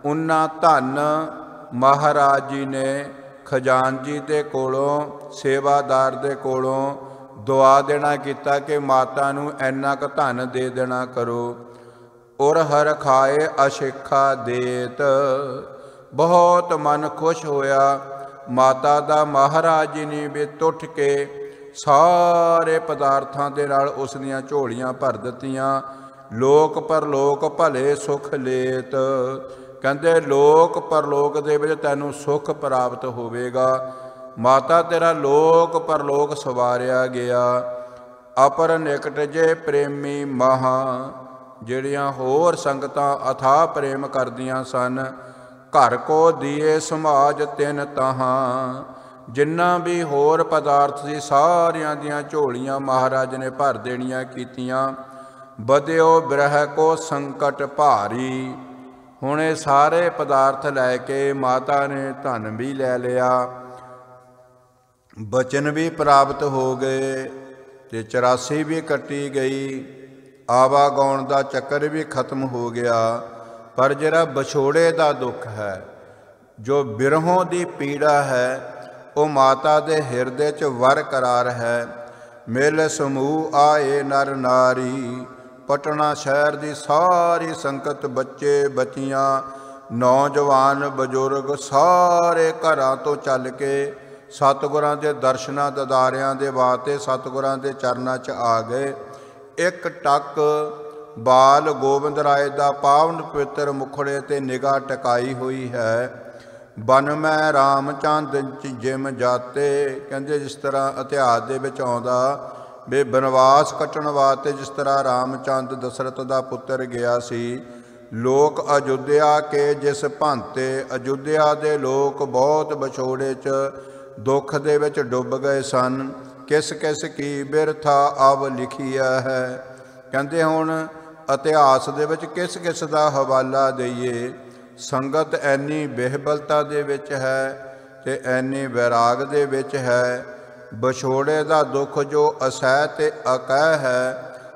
ਉਨਾ ਧਨ ਮਹਾਰਾਜ ਜੀ ਨੇ ਖਜ਼ਾਨਜੀ ਦੇ ਕੋਲੋਂ, ਸੇਵਾਦਾਰ ਦੇ ਕੋਲੋਂ ਦੁਆ ਦੇਣਾ ਕੀਤਾ ਕਿ ਮਾਤਾ ਨੂੰ ਇੰਨਾ ਕੁ ਧਨ ਦੇ ਦੇਣਾ ਕਰੋ। ਉਰ ਹਰ ਖਾਏ ਅਸ਼ਿਖਾ ਦੇਤ। ਬਹੁਤ ਮਨ ਖੁਸ਼ ਹੋਇਆ ਮਾਤਾ ਦਾ। ਮਹਾਰਾਜ ਜੀ ਨੇ ਵੀ ਉੱਠ ਕੇ ਸਾਰੇ ਪਦਾਰਥਾਂ ਦੇ ਨਾਲ ਉਸ ਦੀਆਂ ਝੋਲੀਆਂ ਭਰ ਦਿੱਤੀਆਂ। ਲੋਕ ਪਰਲੋਕ ਭਲੇ ਸੁਖ ਲੇਤ। ਕਹਿੰਦੇ ਲੋਕ ਪਰਲੋਕ ਦੇ ਵਿੱਚ ਤੈਨੂੰ ਸੁਖ ਪ੍ਰਾਪਤ ਹੋਵੇਗਾ। ਮਾਤਾ ਤੇਰਾ ਲੋਕ ਪਰਲੋਕ ਸਵਾਰਿਆ ਗਿਆ। ਅਪਰ ਨਿਕਟ ਜੇ ਪ੍ਰੇਮੀ ਮਹਾ। ਜਿਹੜੀਆਂ ਹੋਰ ਸੰਗਤਾਂ ਅਥਾਹ ਪ੍ਰੇਮ ਕਰਦੀਆਂ ਸਨ, ਘਰ ਕੋ ਦੀਏ ਸਮਾਜ ਤਿਨ ਤਹਾਂ। ਜਿੰਨਾ ਵੀ ਹੋਰ ਪਦਾਰਥ ਸੀ ਸਾਰਿਆਂ ਦੀਆਂ ਝੋਲੀਆਂ ਮਹਾਰਾਜ ਨੇ ਭਰ ਦੇਣੀਆਂ ਕੀਤੀਆਂ। ਬਦਿਓ ਬਿਰਹ ਕੋ ਸੰਕਟ ਭਾਰੀ। ਹੁਣ ਇਹ ਸਾਰੇ ਪਦਾਰਥ ਲੈ ਕੇ ਮਾਤਾ ਨੇ ਧਨ ਵੀ ਲੈ ਲਿਆ, ਬਚਨ ਵੀ ਪ੍ਰਾਪਤ ਹੋ ਗਏ ਤੇ 84 ਵੀ ਕੱਟੀ ਗਈ। ਆਵਾਗਾਉਣ ਦਾ ਚੱਕਰ ਵੀ ਖਤਮ ਹੋ ਗਿਆ। ਪਰ ਜਿਹੜਾ ਵਿਛੋੜੇ ਦਾ ਦੁੱਖ ਹੈ, ਜੋ ਬਿਰਹੋਂ ਦੀ ਪੀੜਾ ਹੈ, ਉਹ ਮਾਤਾ ਦੇ ਹਿਰਦੇ 'ਚ ਵਰਕਰਾਰ ਹੈ। ਮਿਲ ਸਮੂਹ ਆਏ ਨਰ ਨਾਰੀ। ਪਟਨਾ ਸ਼ਹਿਰ ਦੀ ਸਾਰੀ ਸੰਗਤ, ਬੱਚੇ ਬੱਚੀਆਂ, ਨੌਜਵਾਨ ਬਜ਼ੁਰਗ, ਸਾਰੇ ਘਰਾਂ ਤੋਂ ਚੱਲ ਕੇ ਸਤਿਗੁਰਾਂ ਦੇ ਦਰਸ਼ਨਾਂ ਦਿਦਾਰਿਆਂ ਦੇ ਵਾਸਤੇ ਸਤਿਗੁਰਾਂ ਦੇ ਚਰਨਾਂ 'ਚ ਆ ਗਏ। ਇੱਕ ਟੱਕ ਬਾਲ ਗੋਬਿੰਦ ਰਾਏ ਦਾ ਪਾਵਨ ਪਵਿੱਤਰ ਮੁਖੜੇ 'ਤੇ ਨਿਗਾਹ ਟਿਕਾਈ ਹੋਈ ਹੈ। ਬਨ ਮੈਂ ਰਾਮਚੰਦ ਜਿਮ ਜਾਤੇ। ਕਹਿੰਦੇ ਜਿਸ ਤਰ੍ਹਾਂ ਇਤਿਹਾਸ ਦੇ ਵਿੱਚ ਆਉਂਦਾ ਵੀ ਬਨਵਾਸ ਕੱਟਣ ਵਾਸਤੇ ਜਿਸ ਤਰ੍ਹਾਂ ਰਾਮਚੰਦ ਦਸ਼ਰਥ ਦਾ ਪੁੱਤਰ ਗਿਆ ਸੀ। ਲੋਕ ਅਯੁੱਧਿਆ ਕੇ ਜਿਸ ਭਾਂਤੇ। ਅਯੁੱਧਿਆ ਦੇ ਲੋਕ ਬਹੁਤ ਵਿਛੋੜੇ 'ਚ ਦੁੱਖ ਦੇ ਵਿੱਚ ਡੁੱਬ ਗਏ ਸਨ। ਕਿਸ ਕਿਸ ਕੀ ਬਿਰਥਾ ਅਵ ਲਿਖੀਆ ਹੈ। ਕਹਿੰਦੇ ਹੁਣ ਇਤਿਹਾਸ ਦੇ ਵਿੱਚ ਕਿਸ ਕਿਸ ਦਾ ਹਵਾਲਾ ਦਈਏ। ਸੰਗਤ ਐਨੀ ਬਿਹਬਲਤਾ ਦੇ ਵਿੱਚ ਹੈ ਤੇ ਐਨੀ ਵੈਰਾਗ ਦੇ ਵਿੱਚ ਹੈ। ਵਿਛੋੜੇ ਦਾ ਦੁੱਖ ਜੋ ਅਸਹਿ ਤੇ ਅਕਹਿ ਹੈ,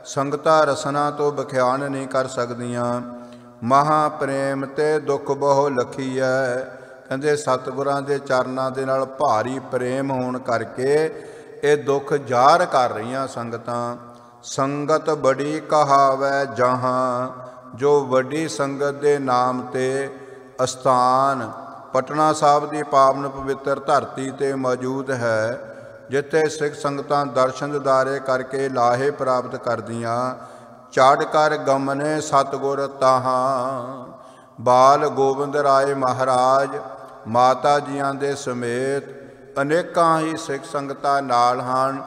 ਸੰਗਤਾਂ ਰਸਨਾ ਤੋਂ ਬਖਿਆਨ ਨਹੀਂ ਕਰ ਸਕਦੀਆਂ। ਮਹਾ ਪ੍ਰੇਮ ਤੇ ਦੁੱਖ ਬਹੁ ਲਖੀਐ। ਕਹਿੰਦੇ ਸਤਿਗੁਰਾਂ ਦੇ ਚਰਨਾਂ ਦੇ ਨਾਲ ਭਾਰੀ ਪ੍ਰੇਮ ਹੋਣ ਕਰਕੇ ਇਹ ਦੁੱਖ ਜ਼ਾਹਰ ਕਰ ਰਹੀਆਂ ਸੰਗਤਾਂ। ਸੰਗਤ ਬੜੀ ਕਹਾਵੈ ਜਹਾਂ। ਜੋ ਵੱਡੀ ਸੰਗਤ ਦੇ ਨਾਮ ਤੇ ਅਸਥਾਨ ਪਟਨਾ ਸਾਹਿਬ ਦੀ ਪਾਵਨ ਪਵਿੱਤਰ ਧਰਤੀ 'ਤੇ ਮੌਜੂਦ ਹੈ, ਜਿੱਥੇ ਸਿੱਖ ਸੰਗਤਾਂ ਦਰਸ਼ਨ ਦਿਦਾਰੇ ਕਰਕੇ ਲਾਹੇ ਪ੍ਰਾਪਤ ਕਰਦੀਆਂ। ਚੜ੍ਹ ਕਰ ਗਮਨੇ ਸਤਿਗੁਰ ਤਾਹਾਂ। ਬਾਲ ਗੋਬਿੰਦ ਰਾਏ ਮਹਾਰਾਜ ਮਾਤਾ ਜੀਆਂ ਦੇ ਸਮੇਤ ਅਨੇਕਾਂ ਹੀ ਸਿੱਖ ਸੰਗਤਾਂ ਨਾਲ ਹਨ।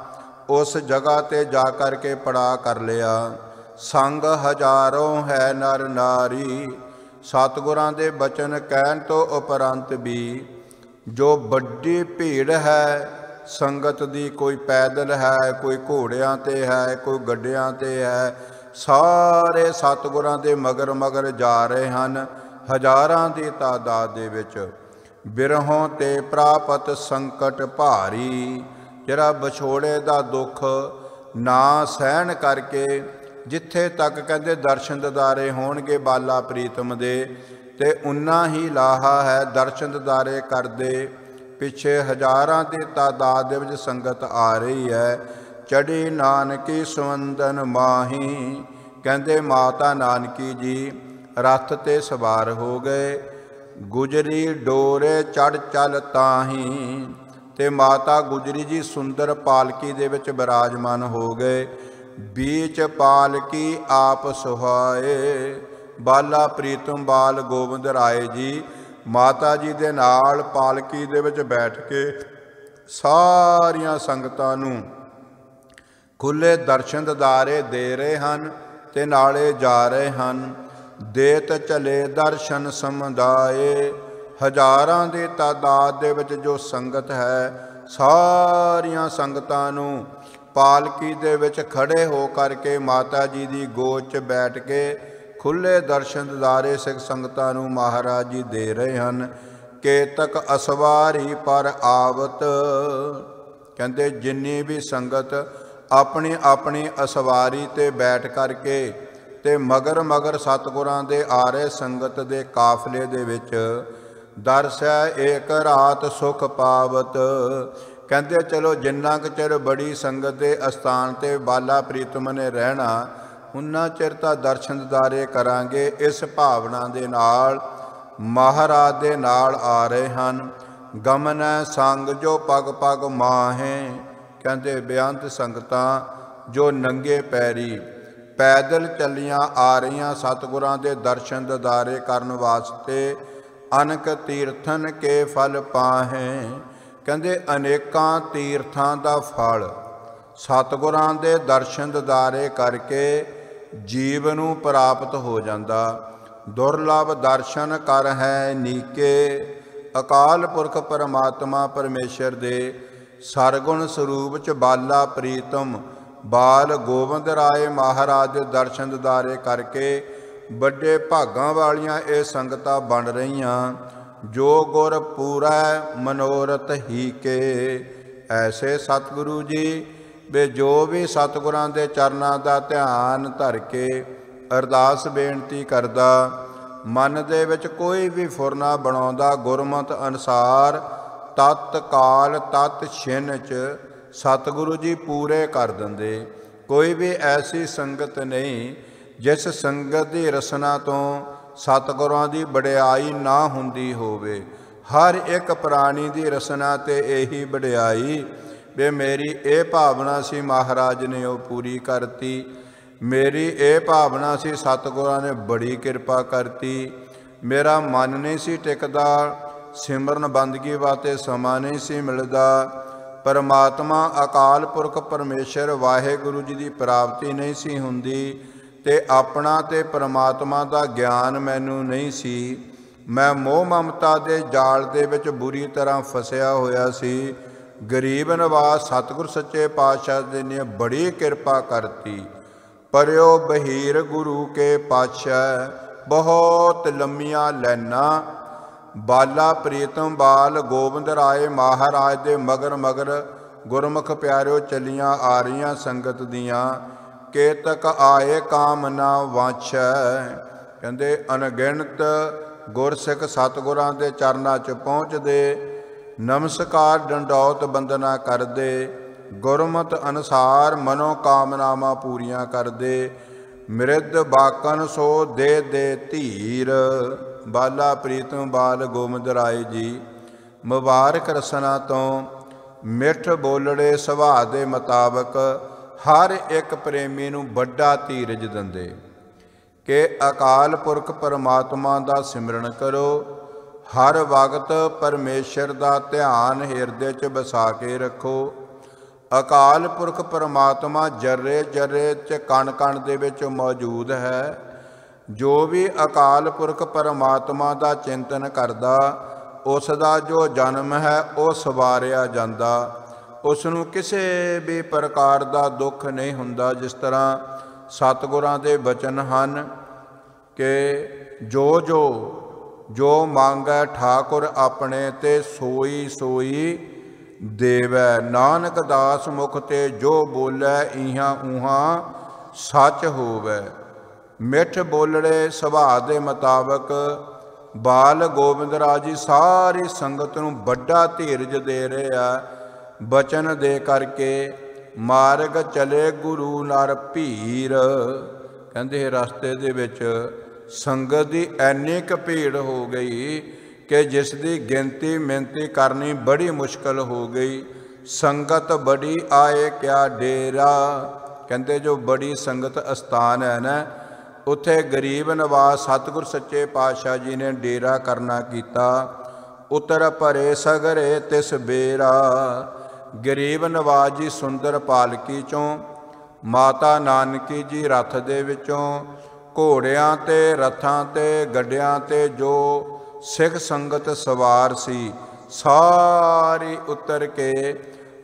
ਉਸ ਜਗ੍ਹਾ 'ਤੇ ਜਾ ਕਰਕੇ ਪੜਾ ਕਰ ਲਿਆ। ਸੰਗ ਹਜ਼ਾਰੋਂ ਹੈ ਨਰ ਨਾਰੀ। ਸਤਿਗੁਰਾਂ ਦੇ ਬਚਨ ਕਹਿਣ ਤੋਂ ਉਪਰੰਤ ਵੀ ਜੋ ਵੱਡੀ ਭੀੜ ਹੈ ਸੰਗਤ ਦੀ, ਕੋਈ ਪੈਦਲ ਹੈ, ਕੋਈ ਘੋੜਿਆਂ 'ਤੇ ਹੈ, ਕੋਈ ਗੱਡਿਆਂ 'ਤੇ ਹੈ, ਸਾਰੇ ਸਤਿਗੁਰਾਂ ਦੇ ਮਗਰ ਮਗਰ ਜਾ ਰਹੇ ਹਨ ਹਜ਼ਾਰਾਂ ਦੀ ਤਾਦਾਦ ਦੇ ਵਿੱਚ। ਬਿਰਹੋਂ ਤੇ ਪ੍ਰਾਪਤ ਸੰਕਟ ਭਾਰੀ। ਜਿਹੜਾ ਵਿਛੋੜੇ ਦਾ ਦੁੱਖ ਨਾ ਸਹਿਣ ਕਰਕੇ ਜਿੱਥੇ ਤੱਕ ਕਹਿੰਦੇ ਦਰਸ਼ਨ ਦਿਦਾਰੇ ਹੋਣਗੇ ਬਾਲਾ ਪ੍ਰੀਤਮ ਦੇ, ਤੇ ਉਨਾ ਹੀ ਲਾਹਾ ਹੈ। ਦਰਸ਼ਨ ਦਿਦਾਰੇ ਕਰਦੇ ਪਿੱਛੇ ਹਜ਼ਾਰਾਂ ਦੀ ਤਾਦਾਦ ਦੇ ਵਿੱਚ ਸੰਗਤ ਆ ਰਹੀ ਹੈ। ਚੜੀ ਨਾਨਕੀ ਸੁਵੰਦਨ ਮਾਹੀ। ਕਹਿੰਦੇ ਮਾਤਾ ਨਾਨਕੀ ਜੀ ਰੱਥ 'ਤੇ ਸਵਾਰ ਹੋ ਗਏ। ਗੁਜਰੀ ਡੋਰੇ ਚੜ੍ਹ ਚੱਲ ਤਾਹੀਂ। ਤੇ ਮਾਤਾ ਗੁਜਰੀ ਜੀ ਸੁੰਦਰ ਪਾਲਕੀ ਦੇ ਵਿੱਚ ਬਿਰਾਜਮਾਨ ਹੋ ਗਏ। बीच पालकी आप सुहाए। बाला प्रीतम बाल गोबिंद राय जी माता जी दे नाल पालकी दे विच बैठ के सारियां संगतां नूं खुले दर्शन दिदारे दे रहे हैं ते नाले जा रहे हैं। देत चले दर्शन समुदाए। हजारां दी तादाद दे विच जो संगत है सारियां संगतां नूं पालकी दे विच खड़े हो करके माता जी दी गोद च बैठ के खुले दर्शन दिदारे सिख संगतां नूं महाराज जी दे रहे हैं। केतक असवारी पर आवत। ਕਹਿੰਦੇ ਜਿੰਨੀ ਵੀ ਸੰਗਤ ਆਪਣੀ ਆਪਣੀ ਅਸਵਾਰੀ ਤੇ ਬੈਠ ਕਰਕੇ ਤੇ ਮਗਰ ਮਗਰ ਸਤਿਗੁਰਾਂ ਦੇ ਆ ਰਹੇ ਸੰਗਤ ਦੇ ਕਾਫਲੇ ਦੇ ਵਿੱਚ ਦਰਸੈ ਏਕ ਰਾਤ ਸੁਖ ਪਾਵਤ। ਕਹਿੰਦੇ ਚਲੋ ਜਿੰਨਾ ਕੁ ਚਿਰ ਬੜੀ ਸੰਗਤ ਦੇ ਅਸਥਾਨ ਤੇ ਬਾਲਾ ਪ੍ਰੀਤਮ ਨੇ ਰਹਿਣਾ, ਉਨਾ ਚਿਰ ਤਾਂ ਦਰਸ਼ਨ ਦਿਦਾਰੇ ਕਰਾਂਗੇ। ਇਸ ਭਾਵਨਾ ਦੇ ਨਾਲ ਮਹਾਰਾਜ ਦੇ ਨਾਲ ਆ ਰਹੇ ਹਨ। ਗਮਨੈ ਸੰਗ ਜੋ ਪਗ ਪਗ ਮਾਹੇ। ਕਹਿੰਦੇ ਬੇਅੰਤ ਸੰਗਤਾਂ ਜੋ ਨੰਗੇ ਪੈਰੀ ਪੈਦਲ ਚੱਲੀਆਂ ਆ ਰਹੀਆਂ ਸਤਿਗੁਰਾਂ ਦੇ ਦਰਸ਼ਨ ਦਿਦਾਰੇ ਕਰਨ ਵਾਸਤੇ ਅਨਕ ਤੀਰਥਨ ਕੇ ਫਲ ਪਾਹੇ। ਕਹਿੰਦੇ ਅਨੇਕਾਂ ਤੀਰਥਾਂ ਦਾ ਫਲ ਸਤਿਗੁਰਾਂ ਦੇ ਦਰਸ਼ਨ ਦਿਦਾਰੇ ਕਰਕੇ ਜੀਵ ਨੂੰ ਪ੍ਰਾਪਤ ਹੋ ਜਾਂਦਾ। ਦੁਰਲਭ ਦਰਸ਼ਨ ਕਰ ਹੈ ਨੀਕੇ। ਅਕਾਲ ਪੁਰਖ ਪਰਮਾਤਮਾ ਪਰਮੇਸ਼ਰ ਦੇ ਸਰਗੁਣ ਸਰੂਪ ਚ ਬਾਲਾ ਪ੍ਰੀਤਮ ਬਾਲ ਗੋਬਿੰਦ ਰਾਏ ਮਹਾਰਾਜ ਦੇ ਦਰਸ਼ਨ ਦਿਦਾਰੇ ਕਰਕੇ ਵੱਡੇ ਭਾਗਾਂ ਵਾਲੀਆਂ ਇਹ ਸੰਗਤਾਂ ਬਣ ਰਹੀਆਂ। ਜੋ ਗੁਰ ਪੂਰਾ ਮਨੋਰਥ ਹੀ ਕੇ। ਐਸੇ ਸਤਿਗੁਰੂ ਜੀ ਵੇ ਜੋ ਵੀ ਸਤਿਗੁਰਾਂ ਦੇ ਚਰਨਾਂ ਦਾ ਧਿਆਨ ਧਰ ਕੇ ਅਰਦਾਸ ਬੇਨਤੀ ਕਰਦਾ, ਮਨ ਦੇ ਵਿੱਚ ਕੋਈ ਵੀ ਫੁਰਨਾ ਬਣਾਉਂਦਾ, ਗੁਰਮਤਿ ਅਨੁਸਾਰ ਤਤ ਕਾਲ ਤਤ ਛਿਨ 'ਚ ਸਤਿਗੁਰੂ ਜੀ ਪੂਰੇ ਕਰ ਦਿੰਦੇ। ਕੋਈ ਵੀ ਐਸੀ ਸੰਗਤ ਨਹੀਂ ਜਿਸ ਸੰਗਤ ਦੀ ਰਸਨਾ ਤੋਂ ਸਤਿਗੁਰਾਂ ਦੀ ਵਡਿਆਈ ਨਾ ਹੁੰਦੀ ਹੋਵੇ। ਹਰ ਇੱਕ ਪ੍ਰਾਣੀ ਦੀ ਰਸਨਾ ਤੇ ਇਹੀ ਵਡਿਆਈ ਵੀ ਮੇਰੀ ਇਹ ਭਾਵਨਾ ਸੀ, ਮਹਾਰਾਜ ਨੇ ਉਹ ਪੂਰੀ ਕਰਤੀ। ਮੇਰੀ ਇਹ ਭਾਵਨਾ ਸੀ, ਸਤਿਗੁਰਾਂ ਨੇ ਬੜੀ ਕਿਰਪਾ ਕਰਤੀ। ਮੇਰਾ ਮਨ ਨਹੀਂ ਸੀ ਟਿਕਦਾ, ਸਿਮਰਨ ਬੰਦਗੀ ਵਾਸਤੇ ਸਮਾਂ ਨਹੀਂ ਸੀ ਮਿਲਦਾ। ਪਰਮਾਤਮਾ ਅਕਾਲ ਪੁਰਖ ਪਰਮੇਸ਼ਰ ਵਾਹਿਗੁਰੂ ਜੀ ਦੀ ਪ੍ਰਾਪਤੀ ਨਹੀਂ ਸੀ ਹੁੰਦੀ ਤੇ ਆਪਣਾ ਤੇ ਪਰਮਾਤਮਾ ਦਾ ਗਿਆਨ ਮੈਨੂੰ ਨਹੀਂ ਸੀ। ਮੈਂ ਮੋਹ ਮਮਤਾ ਦੇ ਜਾਲ ਦੇ ਵਿੱਚ ਬੁਰੀ ਤਰ੍ਹਾਂ ਫਸਿਆ ਹੋਇਆ ਸੀ। ਗਰੀਬ ਨਵਾਜ਼ ਸਤਿਗੁਰ ਸੱਚੇ ਪਾਤਸ਼ਾਹ ਜੀ ਨੇ ਬੜੀ ਕਿਰਪਾ ਕਰਤੀ। ਪਰਿਓ ਬਹੀਰ ਗੁਰੂ ਕੇ ਪਾਤਸ਼ਾਹ ਬਹੁਤ ਲੰਮੀਆਂ ਲੈਣਾ। ਬਾਲਾ ਪ੍ਰੀਤਮ ਬਾਲ ਗੋਬਿੰਦ ਰਾਏ ਮਹਾਰਾਜ ਦੇ ਮਗਰ ਮਗਰ ਗੁਰਮੁਖ ਪਿਆਰਿਓ ਚੱਲੀਆਂ ਆ ਰਹੀਆਂ ਸੰਗਤ ਦੀਆਂ। ਕੇਤਕ ਆਏ ਕਾਮ ਨਾ ਵਾਛੈ। ਕਹਿੰਦੇ ਅਣਗਿਣਤ ਗੁਰਸਿੱਖ ਸਤਿਗੁਰਾਂ ਦੇ ਚਰਨਾਂ 'ਚ ਪਹੁੰਚਦੇ, ਨਮਸਕਾਰ ਡੰਡੌਤ ਬੰਦਨਾ ਕਰਦੇ, ਗੁਰਮਤਿ ਅਨੁਸਾਰ ਮਨੋ ਕਾਮਨਾਵਾਂ ਪੂਰੀਆਂ ਕਰਦੇ। ਮਿਰਦ ਬਾਕਨ ਸੋ ਦੇ ਦੇ ਧੀਰ। ਬਾਲਾ ਪ੍ਰੀਤਮ ਬਾਲ ਗੋਬਿੰਦ ਰਾਏ ਜੀ ਮੁਬਾਰਕ ਰਸਨਾ ਤੋਂ ਮਿੱਠ ਬੋਲੜੇ ਸੁਭਾਅ ਦੇ ਮੁਤਾਬਕ ਹਰ ਇੱਕ ਪ੍ਰੇਮੀ ਨੂੰ ਵੱਡਾ ਧੀਰਜ ਦਿੰਦੇ ਕਿ ਅਕਾਲ ਪੁਰਖ ਪਰਮਾਤਮਾ ਦਾ ਸਿਮਰਨ ਕਰੋ। ਹਰ ਵਕਤ ਪਰਮੇਸ਼ਰ ਦਾ ਧਿਆਨ ਹਿਰਦੇ 'ਚ ਵਸਾ ਕੇ ਰੱਖੋ। ਅਕਾਲ ਪੁਰਖ ਪਰਮਾਤਮਾ ਜਰਰੇ ਜਰਰੇ 'ਚ ਕਣ ਕਣ ਦੇ ਵਿੱਚ ਮੌਜੂਦ ਹੈ। ਜੋ ਵੀ ਅਕਾਲ ਪੁਰਖ ਪਰਮਾਤਮਾ ਦਾ ਚਿੰਤਨ ਕਰਦਾ, ਉਸ ਦਾ ਜੋ ਜਨਮ ਹੈ ਉਹ ਸਵਾਰਿਆ ਜਾਂਦਾ। ਉਸ ਨੂੰ ਕਿਸੇ ਵੀ ਪ੍ਰਕਾਰ ਦਾ ਦੁੱਖ ਨਹੀਂ ਹੁੰਦਾ। ਜਿਸ ਤਰ੍ਹਾਂ ਸਤਿਗੁਰਾਂ ਦੇ ਬਚਨ ਹਨ ਕਿ ਜੋ ਮੰਗੈ ਠਾਕੁਰ ਆਪਣੇ ਤੇ ਸੋਈ ਸੋਈ ਦੇਵੈ। ਨਾਨਕ ਦਾਸ ਮੁਖ ਤੇ ਜੋ ਬੋਲੇ ਇਹਾਂ ਉਹਾਂ ਸੱਚ ਹੋਵੈ। ਮਿੱਠ ਬੋਲੜੇ ਸੁਭਾਅ ਦੇ ਮੁਤਾਬਕ ਬਾਲ ਗੋਬਿੰਦ ਰਾਜ ਜੀ ਸਾਰੀ ਸੰਗਤ ਨੂੰ ਵੱਡਾ ਧੀਰਜ ਦੇ ਰਹੇ ਆ। ਬਚਨ ਦੇ ਕਰਕੇ ਮਾਰਗ ਚਲੇ ਗੁਰੂ ਨਰ ਭੀਰ। ਕਹਿੰਦੇ ਰਸਤੇ ਦੇ ਵਿੱਚ ਸੰਗਤ ਦੀ ਇੰਨੀ ਕੁ ਭੀੜ ਹੋ ਗਈ ਕਿ ਜਿਸ ਦੀ ਗਿਣਤੀ ਮਿਣਤੀ ਕਰਨੀ ਬੜੀ ਮੁਸ਼ਕਲ ਹੋ ਗਈ। ਸੰਗਤ ਬੜੀ ਆਏ ਕਿਆ ਡੇਰਾ। ਕਹਿੰਦੇ ਜੋ ਬੜੀ ਸੰਗਤ ਅਸਥਾਨ ਹੈ ਨਾ, ਉੱਥੇ ਗਰੀਬ ਨਵਾਜ਼ ਸਤਿਗੁਰ ਸੱਚੇ ਪਾਤਸ਼ਾਹ ਜੀ ਨੇ ਡੇਰਾ ਕਰਨਾ ਕੀਤਾ। ਉਤਰ ਭਰੇ ਸਗਰੇ ਤਿਸ ਬੇਰਾ। ਗਰੀਬ ਨਵਾਜ਼ ਜੀ ਸੁੰਦਰ ਪਾਲਕੀ 'ਚੋਂ, ਮਾਤਾ ਨਾਨਕੀ ਜੀ ਰਥ ਦੇ ਵਿੱਚੋਂ, ਘੋੜਿਆਂ ਤੇ ਰਥਾਂ ਤੇ ਗੱਡਿਆਂ ਤੇ ਜੋ ਸਿੱਖ ਸੰਗਤ ਸਵਾਰ ਸੀ, ਸਾਰੀ ਉਤਰ ਕੇ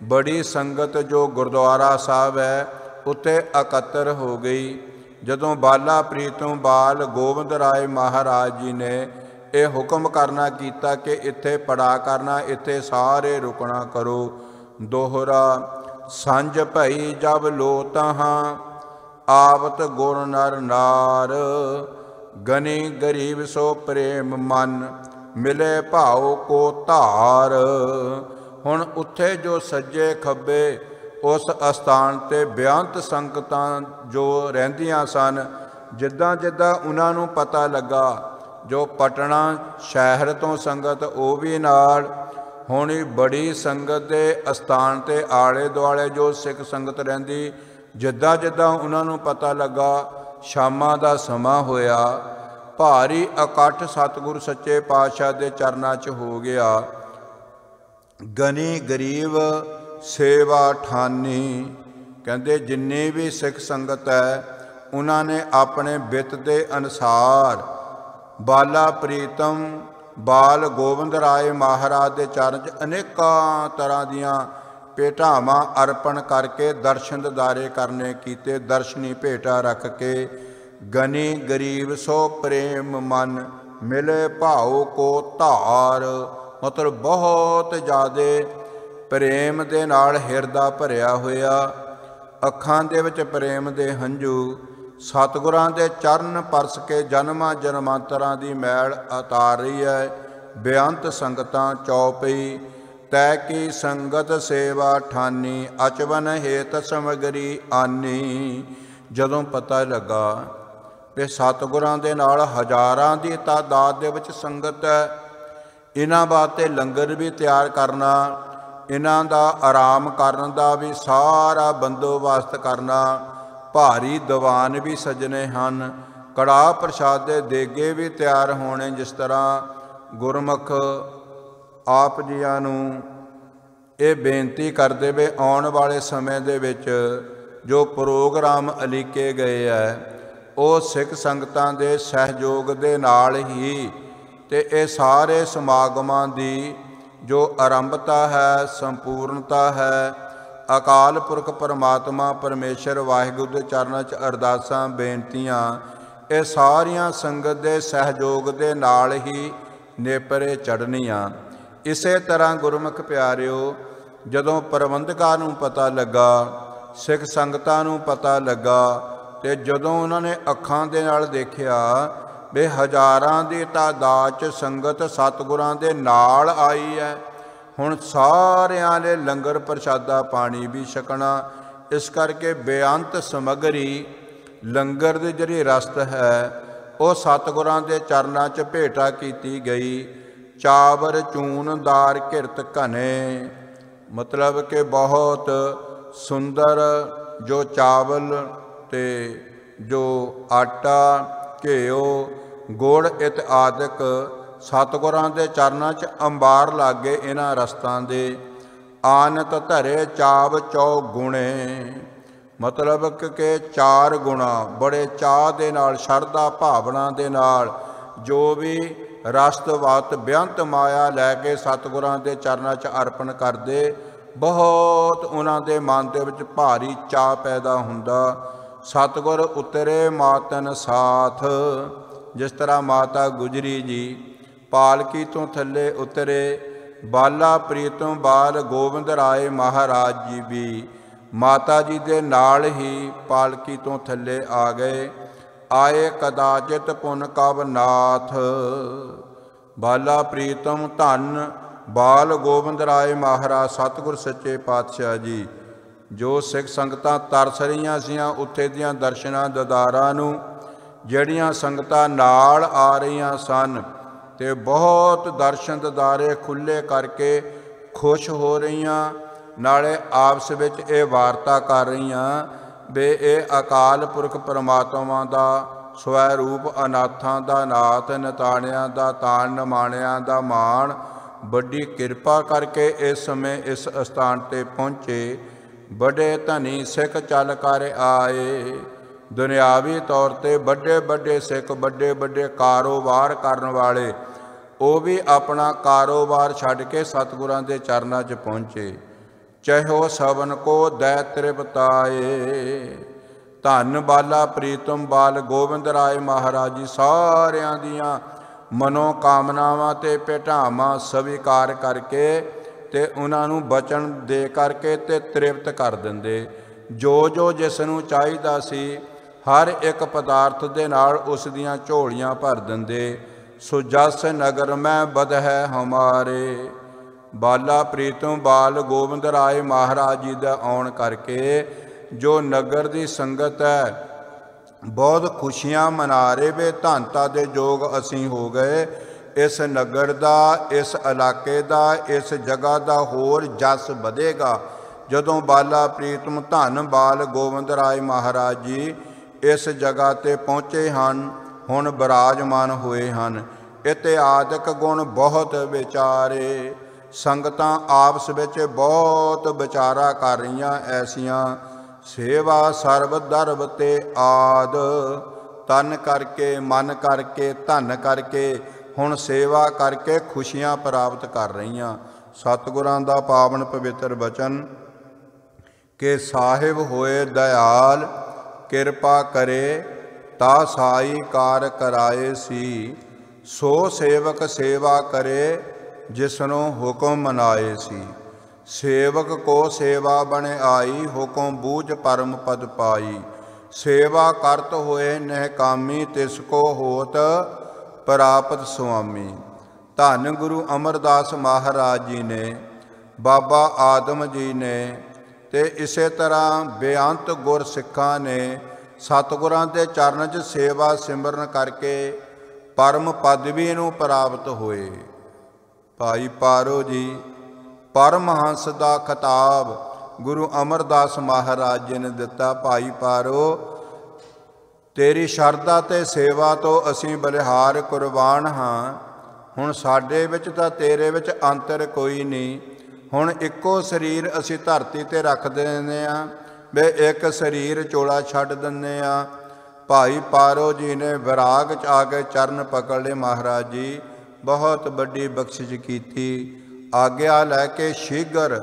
ਬੜੀ ਸੰਗਤ ਜੋ ਗੁਰਦੁਆਰਾ ਸਾਹਿਬ ਹੈ ਉੱਥੇ ਇਕੱਤਰ ਹੋ ਗਈ। ਜਦੋਂ ਬਾਲਾ ਪ੍ਰੀਤਮ ਬਾਲ ਗੋਬਿੰਦ ਰਾਏ ਮਹਾਰਾਜ ਜੀ ਨੇ ਇਹ ਹੁਕਮ ਕਰਨਾ ਕੀਤਾ ਕਿ ਇੱਥੇ ਪੜਾ ਕਰਨਾ, ਇੱਥੇ ਸਾਰੇ ਰੁਕਣਾ ਕਰੋ। दोहरा। संज भई जब लो तहाँ आवत गुर नर नार। गनी गरीब सो प्रेम मन मिले भाव को धार। ਹੁਣ ਉੱਥੇ ਜੋ ਸੱਜੇ ਖੱਬੇ ਉਸ ਅਸਥਾਨ 'ਤੇ ਬੇਅੰਤ ਸੰਗਤਾਂ ਜੋ ਰਹਿੰਦੀਆਂ ਸਨ, ਜਿੱਦਾਂ ਜਿੱਦਾਂ ਉਹਨਾਂ ਨੂੰ ਪਤਾ ਲੱਗਾ, ਜੋ ਪਟਨਾ ਸ਼ਹਿਰ ਤੋਂ ਸੰਗਤ ਉਹ ਵੀ ਨਾਲ, ਹੁਣ ਬੜੀ ਸੰਗਤ ਦੇ ਅਸਥਾਨ 'ਤੇ ਆਲੇ ਦੁਆਲੇ ਜੋ ਸਿੱਖ ਸੰਗਤ ਰਹਿੰਦੀ, ਜਿੱਦਾਂ ਜਿੱਦਾਂ ਉਹਨਾਂ ਨੂੰ ਪਤਾ ਲੱਗਾ ਸ਼ਾਮਾਂ ਦਾ ਸਮਾਂ ਹੋਇਆ, ਭਾਰੀ ਇਕੱਠ ਸਤਿਗੁਰੂ ਸੱਚੇ ਪਾਤਸ਼ਾਹ ਦੇ ਚਰਨਾਂ 'ਚ ਹੋ ਗਿਆ। ਗਨੀ ਗਰੀਬ ਸੇਵਾ ਠਾਨੀ, ਕਹਿੰਦੇ ਜਿੰਨੀ ਵੀ ਸਿੱਖ ਸੰਗਤ ਹੈ ਉਹਨਾਂ ਨੇ ਆਪਣੇ ਬਿੱਤ ਦੇ ਅਨੁਸਾਰ ਬਾਲਾ ਪ੍ਰੀਤਮ ਬਾਲ ਗੋਬਿੰਦ ਰਾਏ ਮਹਾਰਾਜ ਦੇ ਚਰਨ 'ਚ ਅਨੇਕਾਂ ਤਰ੍ਹਾਂ ਦੀਆਂ ਭੇਟਾਵਾਂ ਅਰਪਣ ਕਰਕੇ ਦਰਸ਼ਨ ਦਿਦਾਰੇ ਕਰਨੇ ਕੀਤੇ। ਦਰਸ਼ਨੀ ਭੇਟਾ ਰੱਖ ਕੇ ਗਨੀ ਗਰੀਬ ਸੋ ਪ੍ਰੇਮ ਮਨ ਮਿਲੇ ਭਾਉ ਕੋ ਧਾਰ, ਮਤਲਬ ਬਹੁਤ ਜ਼ਿਆਦਾ ਪ੍ਰੇਮ ਦੇ ਨਾਲ ਹਿਰਦਾ ਭਰਿਆ ਹੋਇਆ, ਅੱਖਾਂ ਦੇ ਵਿੱਚ ਪ੍ਰੇਮ ਦੇ ਹੰਝੂ, ਸਤਿਗੁਰਾਂ ਦੇ ਚਰਨ ਪਰਸ ਕੇ ਜਨਮਾਂ ਜਨਮਾਂਤਰਾਂ ਦੀ ਮੈਲ ਉਤਾਰ ਰਹੀ ਹੈ। ਬੇਅੰਤ ਸੰਗਤਾਂ ਚੌਪਈ ਤੈ ਕੀ ਸੰਗਤ ਸੇਵਾ ਠਾਨੀ, ਅਚਵਨ ਹੇਤ ਸਮਗਰੀ ਆਨੀ। ਜਦੋਂ ਪਤਾ ਲੱਗਾ ਵੀ ਸਤਿਗੁਰਾਂ ਦੇ ਨਾਲ ਹਜ਼ਾਰਾਂ ਦੀ ਤਾਦਾਦ ਦੇ ਵਿੱਚ ਸੰਗਤ ਹੈ, ਇਹਨਾਂ ਵਾਸਤੇ ਲੰਗਰ ਵੀ ਤਿਆਰ ਕਰਨਾ, ਇਹਨਾਂ ਦਾ ਆਰਾਮ ਕਰਨ ਦਾ ਵੀ ਸਾਰਾ ਬੰਦੋਬਸਤ ਕਰਨਾ, ਭਾਰੀ ਦੀਵਾਨ ਵੀ ਸਜਣੇ ਹਨ, ਕੜਾਹ ਪ੍ਰਸ਼ਾਦ ਦੇ ਦੇਗੇ ਵੀ ਤਿਆਰ ਹੋਣੇ। ਜਿਸ ਤਰ੍ਹਾਂ ਗੁਰਮੁਖ ਆਪ ਜੀਆਂ ਨੂੰ ਇਹ ਬੇਨਤੀ ਕਰਦੇ ਵੇ ਆਉਣ ਵਾਲੇ ਸਮੇਂ ਦੇ ਵਿੱਚ ਜੋ ਪ੍ਰੋਗਰਾਮ ਉਲੀਕੇ ਗਏ ਹੈ, ਉਹ ਸਿੱਖ ਸੰਗਤਾਂ ਦੇ ਸਹਿਯੋਗ ਦੇ ਨਾਲ ਹੀ ਤੇ ਇਹ ਸਾਰੇ ਸਮਾਗਮਾਂ ਦੀ ਜੋ ਆਰੰਭਤਾ ਹੈ, ਸੰਪੂਰਨਤਾ ਹੈ, ਅਕਾਲ ਪੁਰਖ ਪਰਮਾਤਮਾ ਪਰਮੇਸ਼ਰ ਵਾਹਿਗੁਰੂ ਦੇ ਚਰਨਾਂ 'ਚ ਅਰਦਾਸਾਂ ਬੇਨਤੀਆਂ ਇਹ ਸਾਰੀਆਂ ਸੰਗਤ ਦੇ ਸਹਿਯੋਗ ਦੇ ਨਾਲ ਹੀ ਨੇਪਰੇ ਚੜ੍ਹਨੀਆਂ। ਇਸੇ ਤਰ੍ਹਾਂ ਗੁਰਮੁਖ ਪਿਆਰਿਓ, ਜਦੋਂ ਪ੍ਰਬੰਧਕਾਂ ਨੂੰ ਪਤਾ ਲੱਗਾ, ਸਿੱਖ ਸੰਗਤਾਂ ਨੂੰ ਪਤਾ ਲੱਗਾ, ਤੇ ਜਦੋਂ ਉਹਨਾਂ ਨੇ ਅੱਖਾਂ ਦੇ ਨਾਲ ਦੇਖਿਆ ਵੀ ਹਜ਼ਾਰਾਂ ਦੀ ਤਾਦਾਦ 'ਚ ਸੰਗਤ ਸਤਿਗੁਰਾਂ ਦੇ ਨਾਲ ਆਈ ਹੈ, ਹੁਣ ਸਾਰਿਆਂ ਨੇ ਲੰਗਰ ਪ੍ਰਸ਼ਾਦਾ ਪਾਣੀ ਵੀ ਛਕਣਾ। ਇਸ ਕਰਕੇ ਬੇਅੰਤ ਸਮੱਗਰੀ ਲੰਗਰ ਦੀ ਜਿਹੜੀ ਰਸਤ ਹੈ ਉਹ ਸਤਿਗੁਰਾਂ ਦੇ ਚਰਨਾਂ 'ਚ ਭੇਟਾ ਕੀਤੀ ਗਈ। ਚਾਵਰ ਚੂਨਦਾਰ ਘਿਰਤ ਘਨੇ, ਮਤਲਬ ਕਿ ਬਹੁਤ ਸੁੰਦਰ ਜੋ ਚਾਵਲ ਤੇ ਜੋ ਆਟਾ, ਘਿਓ, ਗੁੜ ਇਤ ਆਦਿਕ ਸਤਿਗੁਰਾਂ ਦੇ ਚਰਨਾਂ 'ਚ ਅੰਬਾਰ ਲਾਗੇ ਇਹਨਾਂ ਰਸਤਾਂ ਦੇ। ਆਨਤ ਧਰੇ ਚਾਵ ਚੌ ਗੁਣੇ, ਮਤਲਬ ਕਿ 4 ਗੁਣਾ ਬੜੇ ਚਾਅ ਦੇ ਨਾਲ, ਸ਼ਰਧਾ ਭਾਵਨਾ ਦੇ ਨਾਲ ਜੋ ਵੀ ਰਸਤ ਵਤ ਬੇਅੰਤ ਮਾਇਆ ਲੈ ਕੇ ਸਤਿਗੁਰਾਂ ਦੇ ਚਰਨਾਂ 'ਚ ਅਰਪਣ ਕਰਦੇ, ਬਹੁਤ ਉਹਨਾਂ ਦੇ ਮਨ ਦੇ ਵਿੱਚ ਭਾਰੀ ਚਾਅ ਪੈਦਾ ਹੁੰਦਾ। ਸਤਿਗੁਰ ਉਤਰੇ ਮਾਤਨ ਸਾਥ, ਜਿਸ ਤਰ੍ਹਾਂ ਮਾਤਾ ਗੁਜਰੀ ਜੀ ਪਾਲਕੀ ਤੋਂ ਥੱਲੇ ਉਤਰੇ, ਬਾਲਾ ਪ੍ਰੀਤਮ ਬਾਲ ਗੋਬਿੰਦ ਰਾਏ ਮਹਾਰਾਜ ਜੀ ਵੀ ਮਾਤਾ ਜੀ ਦੇ ਨਾਲ ਹੀ ਪਾਲਕੀ ਤੋਂ ਥੱਲੇ ਆ ਗਏ। ਆਏ ਕਦਾਚਿਤ ਪੁਨ ਕਵ ਨਾਥ, ਬਾਲਾ ਪ੍ਰੀਤਮ ਧੰਨ ਬਾਲ ਗੋਬਿੰਦ ਰਾਏ ਮਹਾਰਾਜ ਸਤਿਗੁਰ ਸੱਚੇ ਪਾਤਸ਼ਾਹ ਜੀ, ਜੋ ਸਿੱਖ ਸੰਗਤਾਂ ਤਰਸ ਰਹੀਆਂ ਸੀਆਂ ਉੱਥੇ ਦੀਆਂ ਦਰਸ਼ਨਾਂ ਦਿਦਾਰਾਂ ਨੂੰ, ਜਿਹੜੀਆਂ ਸੰਗਤਾਂ ਨਾਲ ਆ ਰਹੀਆਂ ਸਨ ਤੇ ਬਹੁਤ ਦਰਸ਼ਨ ਦਿਦਾਰੇ ਖੁੱਲ੍ਹੇ ਕਰਕੇ ਖੁਸ਼ ਹੋ ਰਹੀਆਂ, ਨਾਲੇ ਆਪਸ ਵਿੱਚ ਇਹ ਵਾਰਤਾ ਕਰ ਰਹੀਆਂ ਵੀ ਇਹ ਅਕਾਲ ਪੁਰਖ ਪਰਮਾਤਮਾ ਦਾ ਸਵੈ ਰੂਪ, ਅਨਾਥਾਂ ਦਾ ਨਾਥ, ਨਤਾਣਿਆਂ ਦਾ ਤਾਣ, ਨਿਮਾਣਿਆਂ ਦਾ ਮਾਣ, ਵੱਡੀ ਕਿਰਪਾ ਕਰਕੇ ਇਸ ਸਮੇਂ ਇਸ ਅਸਥਾਨ 'ਤੇ ਪਹੁੰਚੇ। ਬੜੇ ਧਨੀ ਸਿੱਖ ਚੱਲ ਕਰ ਆਏ, ਦੁਨਿਆਵੀ ਤੌਰ 'ਤੇ ਵੱਡੇ ਵੱਡੇ ਸਿੱਖ, ਵੱਡੇ ਵੱਡੇ ਕਾਰੋਬਾਰ ਕਰਨ ਵਾਲੇ, ਉਹ ਵੀ ਆਪਣਾ ਕਾਰੋਬਾਰ ਛੱਡ ਕੇ ਸਤਿਗੁਰਾਂ ਦੇ ਚਰਨਾਂ 'ਚ ਪਹੁੰਚੇ। ਚਹਿਓ ਸਵਨ ਕੋ ਦੈ ਤ੍ਰਿਪਤਾਏ, ਧੰਨ ਬਾਲਾ ਪ੍ਰੀਤਮ ਬਾਲ ਗੋਬਿੰਦ ਰਾਏ ਮਹਾਰਾਜ ਜੀ ਸਾਰਿਆਂ ਦੀਆਂ ਮਨੋਕਾਮਨਾਵਾਂ ਤੇ ਭੇਟਾਵਾਂ ਸਵੀਕਾਰ ਕਰਕੇ ਤੇ ਉਹਨਾਂ ਨੂੰ ਬਚਨ ਦੇ ਕਰਕੇ ਤੇ ਤ੍ਰਿਪਤ ਕਰ ਦਿੰਦੇ। ਜੋ ਜੋ ਜਿਸ ਨੂੰ ਚਾਹੀਦਾ ਸੀ ਹਰ ਇੱਕ ਪਦਾਰਥ ਦੇ ਨਾਲ ਉਸ ਦੀਆਂ ਝੋਲੀਆਂ ਭਰ ਦਿੰਦੇ। ਸੋ ਜਸ ਨਗਰ ਮੈਂ ਬਦ ਹੈ ਹਮਾਰੇ। ਬਾਲਾ ਪ੍ਰੀਤਮ ਬਾਲ ਗੋਬਿੰਦ ਰਾਏ ਮਹਾਰਾਜ ਜੀ ਦਾ ਆਉਣ ਕਰਕੇ ਜੋ ਨਗਰ ਦੀ ਸੰਗਤ ਹੈ ਬਹੁਤ ਖੁਸ਼ੀਆਂ ਮਨਾ ਰਹੇ ਵੇ। ਧੰਨਤਾ ਦੇ ਯੋਗ ਅਸੀਂ ਹੋ ਗਏ। ਇਸ ਨਗਰ ਦਾ, ਇਸ ਇਲਾਕੇ ਦਾ, ਇਸ ਜਗ੍ਹਾ ਦਾ ਹੋਰ ਜਸ ਵਧੇਗਾ ਜਦੋਂ ਬਾਲਾ ਪ੍ਰੀਤਮ ਧੰਨ ਬਾਲ ਗੋਬਿੰਦ ਰਾਏ ਮਹਾਰਾਜ ਜੀ ਇਸ ਜਗ੍ਹਾ 'ਤੇ ਪਹੁੰਚੇ ਹਨ, ਹੁਣ ਬਿਰਾਜਮਾਨ ਹੋਏ ਹਨ। ਇਤਿਹਾਦਿਕ ਗੁਣ ਬਹੁਤ ਵਿਚਾਰੇ। ਸੰਗਤਾਂ ਆਪਸ ਵਿੱਚ ਬਹੁਤ ਵਿਚਾਰਾ ਕਰ ਰਹੀਆਂ ਐਸੀਆਂ। ਸੇਵਾ ਸਰਬ ਦਰਬ ਤੇ ਆਦ। ਤਨ ਕਰਕੇ, ਮਨ ਕਰਕੇ, ਧਨ ਕਰਕੇ ਹੁਣ ਸੇਵਾ ਕਰਕੇ ਖੁਸ਼ੀਆਂ ਪ੍ਰਾਪਤ ਕਰ ਰਹੀਆਂ। ਸਤਿਗੁਰਾਂ ਦਾ ਪਾਵਨ ਪਵਿੱਤਰ ਬਚਨ ਕਿ ਸਾਹਿਬ ਹੋਏ ਦਇਆਲ, ਕਿਰਪਾ ਕਰੇ ਤਾ ਸਾਈ ਕਾਰ ਕਰਾਏ ਸੀ। ਸੋ ਸੇਵਕ ਸੇਵਾ ਕਰੇ ਜਿਸਨੂੰ ਹੁਕਮ ਮਨਾਏ ਸੀ। ਸੇਵਕ ਕੋ ਸੇਵਾ ਬਣ ਆਈ, ਹੁਕਮ ਬੂਝ ਪਰਮ ਪਦ ਪਾਈ। ਸੇਵਾ ਕਰਤ ਹੋਏ ਨਹਿਕਾਮੀ, ਤਿਸ ਕੋ ਹੋਤ ਪ੍ਰਾਪਤ ਸੁਆਮੀ। ਧੰਨ ਗੁਰੂ ਅਮਰਦਾਸ ਮਹਾਰਾਜ ਜੀ ਨੇ, ਬਾਬਾ ਆਦਮ ਜੀ ਨੇ ਤੇ ਇਸੇ ਤਰ੍ਹਾਂ ਬੇਅੰਤ ਗੁਰ ਸਿੱਖਾਂ ਨੇ ਸਤਿਗੁਰਾਂ ਦੇ ਚਰਨ 'ਚ ਸੇਵਾ ਸਿਮਰਨ ਕਰਕੇ ਪਰਮ ਪਦਵੀ ਨੂੰ ਪ੍ਰਾਪਤ ਹੋਏ। ਭਾਈ ਪਾਰੋ ਜੀ ਪਰਮਹੰਸ ਦਾ ਖਿਤਾਬ ਗੁਰੂ ਅਮਰਦਾਸ ਮਹਾਰਾਜ ਜੀ ਨੇ ਦਿੱਤਾ। ਭਾਈ ਪਾਰੋ ਤੇਰੀ ਸ਼ਰਧਾ ਤੇ ਸੇਵਾ ਤੋਂ ਅਸੀਂ ਬਲਿਹਾਰ ਕੁਰਬਾਨ ਹਾਂ। ਹੁਣ ਸਾਡੇ ਵਿੱਚ ਤਾਂ ਤੇਰੇ ਵਿੱਚ ਅੰਤਰ ਕੋਈ ਨਹੀਂ। ਹੁਣ ਇੱਕੋ ਸਰੀਰ ਅਸੀਂ ਧਰਤੀ 'ਤੇ ਰੱਖ ਦਿੰਦੇ ਹਾਂ ਵੇ ਇੱਕ ਸਰੀਰ ਚੋਲਾ ਛੱਡ ਦਿੰਦੇ ਹਾਂ। ਭਾਈ ਪਾਰੋ ਜੀ ਨੇ ਵਿਰਾਗ 'ਚ ਆ ਕੇ ਚਰਨ ਪਕੜ ਲਏ। ਮਹਾਰਾਜ ਜੀ ਬਹੁਤ ਵੱਡੀ ਬਖਸ਼ਿਸ਼ ਕੀਤੀ। ਆਗਿਆ ਲੈ ਕੇ ਸ਼ੀਘਰ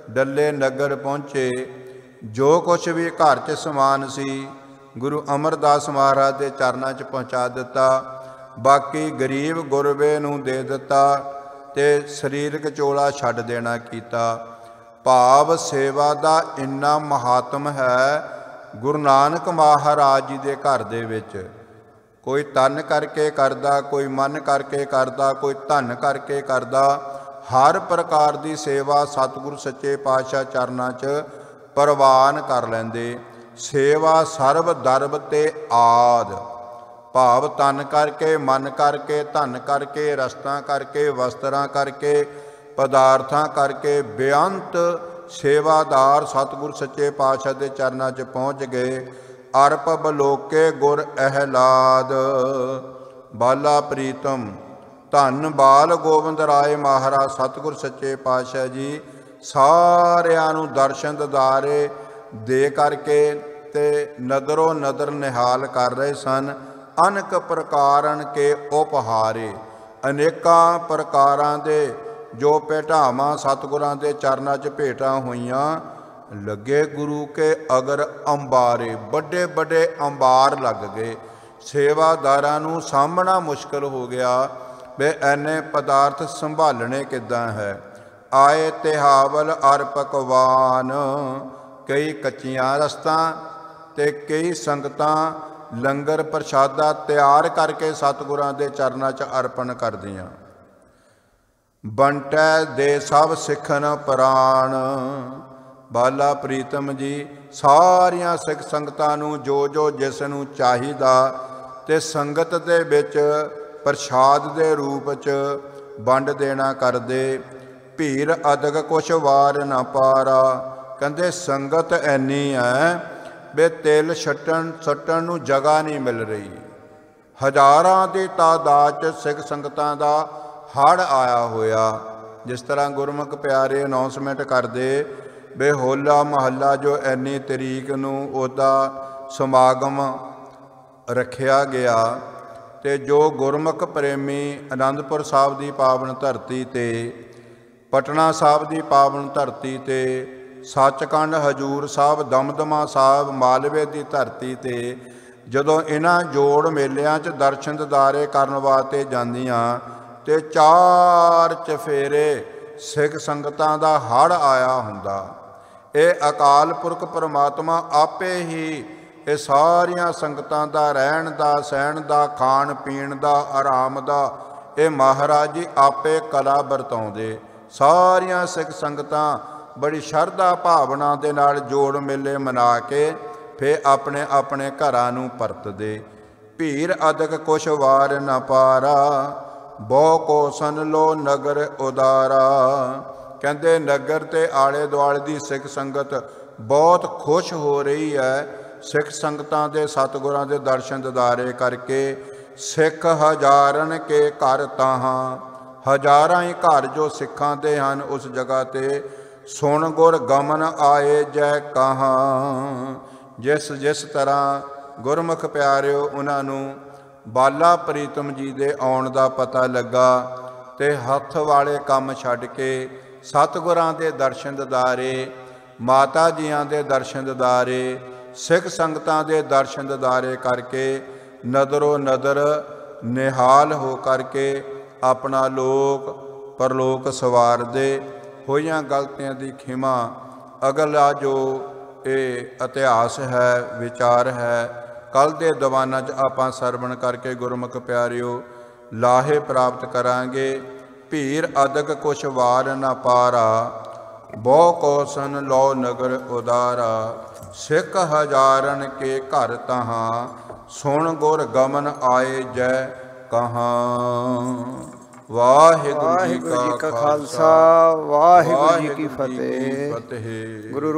ਡੱਲੇ ਨਗਰ ਪਹੁੰਚੇ। ਜੋ ਕੁਛ ਵੀ ਘਰ 'ਚ ਸਮਾਨ ਸੀ ਗੁਰੂ ਅਮਰਦਾਸ ਮਹਾਰਾਜ ਦੇ ਚਰਨਾਂ 'ਚ ਪਹੁੰਚਾ ਦਿੱਤਾ। ਬਾਕੀ ਗਰੀਬ ਗੁਰਬੇ ਨੂੰ ਦੇ ਦਿੱਤਾ ਤੇ ਸਰੀਰਕ ਚੋਲਾ ਛੱਡ ਦੇਣਾ ਕੀਤਾ। ਭਾਵ ਸੇਵਾ ਦਾ ਇੰਨਾ ਮਹਾਤਮ ਹੈ। ਗੁਰੂ ਨਾਨਕ ਮਹਾਰਾਜ ਜੀ ਦੇ ਘਰ ਦੇ ਵਿੱਚ ਕੋਈ ਤਨ ਕਰਕੇ ਕਰਦਾ, ਕੋਈ ਮਨ ਕਰਕੇ ਕਰਦਾ, ਕੋਈ ਧਨ ਕਰਕੇ ਕਰਦਾ। ਹਰ ਪ੍ਰਕਾਰ ਦੀ ਸੇਵਾ ਸਤਿਗੁਰੂ ਸੱਚੇ ਪਾਤਸ਼ਾਹ ਚਰਨਾਂ 'ਚ ਪ੍ਰਵਾਨ ਕਰ ਲੈਂਦੇ। ਸੇਵਾ ਸਰਬ ਦਰਬ ਤੇ ਆਦ। ਭਾਵ ਤਨ ਕਰਕੇ, ਮਨ ਕਰਕੇ, ਧਨ ਕਰਕੇ, ਰਸਤਾਂ ਕਰਕੇ, ਵਸਤਰਾਂ ਕਰਕੇ, ਪਦਾਰਥਾਂ ਕਰਕੇ ਬੇਅੰਤ ਸੇਵਾਦਾਰ ਸਤਿਗੁਰ ਸੱਚੇ ਪਾਤਸ਼ਾਹ ਦੇ ਚਰਨਾਂ 'ਚ ਪਹੁੰਚ ਗਏ। ਅਰਪ ਬਲੋਕੇ ਗੁਰ ਅਹਿਲਾਦ। ਬਾਲਾ ਪ੍ਰੀਤਮ ਧੰਨ ਬਾਲ ਗੋਬਿੰਦ ਰਾਏ ਮਹਾਰਾਜ ਸਤਿਗੁਰ ਸੱਚੇ ਪਾਤਸ਼ਾਹ ਜੀ ਸਾਰਿਆਂ ਨੂੰ ਦਰਸ਼ਨ ਦਿਦਾਰੇ ਦੇ ਕਰਕੇ ਤੇ ਨਦਰੋ ਨਦਰ ਨਿਹਾਲ ਕਰ ਰਹੇ ਸਨ। ਅਨੇਕ ਪ੍ਰਕਾਰਨ ਕੇ ਉਪਹਾਰੇ। ਅਨੇਕਾਂ ਪ੍ਰਕਾਰਾਂ ਦੇ ਜੋ ਭੇਟਾਵਾਂ ਸਤਿਗੁਰਾਂ ਦੇ ਚਰਨਾਂ 'ਚ ਭੇਟਾਂ ਹੋਈਆਂ। ਲੱਗੇ ਗੁਰੂ ਕੇ ਅਗਰ ਅੰਬਾਰੇ। ਵੱਡੇ ਵੱਡੇ ਅੰਬਾਰ ਲੱਗ ਗਏ। ਸੇਵਾਦਾਰਾਂ ਨੂੰ ਸਾਂਭਣਾ ਮੁਸ਼ਕਲ ਹੋ ਗਿਆ ਵੇ ਐਨੇ ਪਦਾਰਥ ਸੰਭਾਲਣੇ ਕਿੱਦਾਂ ਹੈ। ਆਏ ਤਿਹਾਵਲ ਅਰ ਪਕਵਾਨ। ਕਈ ਕੱਚੀਆਂ ਰਸਤਾਂ ਤੇ ਕਈ ਸੰਗਤਾਂ ਲੰਗਰ ਪ੍ਰਸ਼ਾਦਾ ਤਿਆਰ ਕਰਕੇ ਸਤਿਗੁਰਾਂ ਦੇ ਚਰਨਾਂ 'ਚ ਅਰਪਣ ਕਰਦੀਆਂ। ਬੰਟੈ ਦੇ ਸਭ ਸਿੱਖਣ ਪ੍ਰਾਣ। ਬਾਲਾ ਪ੍ਰੀਤਮ ਜੀ ਸਾਰੀਆਂ ਸਿੱਖ ਸੰਗਤਾਂ ਨੂੰ ਜੋ ਜੋ ਜਿਸ ਨੂੰ ਚਾਹੀਦਾ ਤੇ ਸੰਗਤ ਦੇ ਵਿੱਚ ਪ੍ਰਸ਼ਾਦ ਦੇ ਰੂਪ 'ਚ ਵੰਡ ਦੇਣਾ ਕਰਦੇ। ਭੀੜ ਅਦਕ ਕੁਛ ਵਾਰ ਨਾ ਪਾਰਾ। ਕਹਿੰਦੇ ਸੰਗਤ ਐਨੀ ਹੈ ਵੇ ਤਿਲ ਸੱਟਣ ਨੂੰ ਜਗ੍ਹਾ ਨਹੀਂ ਮਿਲ ਰਹੀ। ਹਜ਼ਾਰਾਂ ਦੀ ਤਾਦਾਦ 'ਚ ਸਿੱਖ ਸੰਗਤਾਂ ਦਾ ਹੜ੍ਹ ਆਇਆ ਹੋਇਆ। ਜਿਸ ਤਰ੍ਹਾਂ ਗੁਰਮੁਖ ਪਿਆਰੇ ਅਨਾਉਂਸਮੈਂਟ ਕਰਦੇ ਵੇ ਹੋਲਾ ਮਹੱਲਾ ਜੋ ਐਨੀ ਤਰੀਕ ਨੂੰ ਉਹਦਾ ਸਮਾਗਮ ਰੱਖਿਆ ਗਿਆ ਤੇ ਜੋ ਗੁਰਮੁਖ ਪ੍ਰੇਮੀ ਅਨੰਦਪੁਰ ਸਾਹਿਬ ਦੀ ਪਾਵਨ ਧਰਤੀ ਤੇ, ਪਟਨਾ ਸਾਹਿਬ ਦੀ ਪਾਵਨ ਧਰਤੀ ਤੇ, ਸੱਚਖੰਡ ਹਜੂਰ ਸਾਹਿਬ, ਦਮਦਮਾ ਸਾਹਿਬ, ਮਾਲਵੇ ਦੀ ਧਰਤੀ ਤੇ ਜਦੋਂ ਇਹਨਾਂ ਜੋੜ ਮੇਲਿਆਂ 'ਚ ਦਰਸ਼ਨ ਦਿਦਾਰੇ ਕਰਨ ਵਾਸਤੇ ਜਾਂਦੀਆਂ ਤੇ ਚਾਰ ਚਫੇਰੇ ਸਿੱਖ ਸੰਗਤਾਂ ਦਾ ਹੜ੍ਹ ਆਇਆ ਹੁੰਦਾ। ਇਹ ਅਕਾਲ ਪੁਰਖ ਪਰਮਾਤਮਾ ਆਪੇ ਹੀ ਇਹ ਸਾਰੀਆਂ ਸੰਗਤਾਂ ਦਾ ਰਹਿਣ ਦਾ, ਸਹਿਣ ਦਾ, ਖਾਣ ਪੀਣ ਦਾ, ਆਰਾਮ ਦਾ ਇਹ ਮਹਾਰਾਜ ਜੀ ਆਪੇ ਕਲਾ ਵਰਤਾਉਂਦੇ। ਸਾਰੀਆਂ ਸਿੱਖ ਸੰਗਤਾਂ ਬੜੀ ਸ਼ਰਧਾ ਭਾਵਨਾ ਦੇ ਨਾਲ ਜੋੜ ਮੇਲੇ ਮਨਾ ਕੇ ਫਿਰ ਆਪਣੇ ਆਪਣੇ ਘਰਾਂ ਨੂੰ ਪਰਤਦੇ। ਭੀਰ ਅਦਕ ਕੁਛ ਵਾਰ ਨ ਪਾਰਾ, ਬਹੁ ਕੋ ਸਨ ਲੋ ਨਗਰ ਉਦਾਰਾ। ਕਹਿੰਦੇ ਨਗਰ ਤੇ ਆਲੇ ਦੁਆਲੇ ਦੀ ਸਿੱਖ ਸੰਗਤ ਬਹੁਤ ਖੁਸ਼ ਹੋ ਰਹੀ ਹੈ ਸਿੱਖ ਸੰਗਤਾਂ ਦੇ ਸਤਿਗੁਰਾਂ ਦੇ ਦਰਸ਼ਨ ਦਿਦਾਰੇ ਕਰਕੇ। ਸਿੱਖ ਹਜ਼ਾਰਨ ਕੇ ਘਰ ਤਾਹਾਂ, ਹਜ਼ਾਰਾਂ ਹੀ ਘਰ ਜੋ ਸਿੱਖਾਂ ਦੇ ਹਨ ਉਸ ਜਗ੍ਹਾ ਤੇ। ਸੁਣ ਗੁਰ ਗਮਨ ਆਏ ਜੈ ਕਹਾਂ। ਜਿਸ ਜਿਸ ਤਰ੍ਹਾਂ ਗੁਰਮੁਖ ਪਿਆਰਿਓ ਉਹਨਾਂ ਨੂੰ ਬਾਲਾ ਪ੍ਰੀਤਮ ਜੀ ਦੇ ਆਉਣ ਦਾ ਪਤਾ ਲੱਗਾ ਤੇ ਹੱਥ ਵਾਲੇ ਕੰਮ ਛੱਡ ਕੇ ਸਤਿਗੁਰਾਂ ਦੇ ਦਰਸ਼ਨ ਦਿਦਾਰੇ, ਮਾਤਾ ਜੀਆਂ ਦੇ ਦਰਸ਼ਨ ਦਿਦਾਰੇ, ਸਿੱਖ ਸੰਗਤਾਂ ਦੇ ਦਰਸ਼ਨ ਦਿਦਾਰੇ ਕਰਕੇ ਨਦਰੋ ਨਦਰ ਨਿਹਾਲ ਹੋ ਕਰਕੇ ਆਪਣਾ ਲੋਕ ਪਰਲੋਕ ਸਵਾਰਦੇ। ਹੋਈਆਂ ਗਲਤੀਆਂ ਦੀ ਖਿਮਾ। ਅਗਲਾ ਜੋ ਇਹ ਇਤਿਹਾਸ ਹੈ, ਵਿਚਾਰ ਹੈ, ਕੱਲ੍ਹ ਦੇ ਦੀਵਾਨਾਂ 'ਚ ਆਪਾਂ ਸਰਵਣ ਕਰਕੇ ਗੁਰਮੁਖ ਪਿਆਰਿਓ ਲਾਹੇ ਪ੍ਰਾਪਤ ਕਰਾਂਗੇ। ਭੀਰ ਅਦਕ ਕੁਛ ਵਾਰ ਨ ਪਾਰਾ, ਬਹੁ ਕੋ ਸਨ ਲੋ ਨਗਰ ਉਦਾਰਾ। ਸਿੱਖ ਹਜ਼ਾਰਨ ਕੇ ਘਰ ਤਹਾਂ, ਸੁਣ ਗੁਰ ਗਮਨ ਆਏ ਜੈ ਕਹਾਂ। ਵਾਹਿਗੁਰੂ ਜੀ ਕਾ ਖਾਲਸਾ, ਵਾਹਿਗੁਰੂ ਜੀ ਕੀ ਫਤਿਹ। ਗੁਰੂ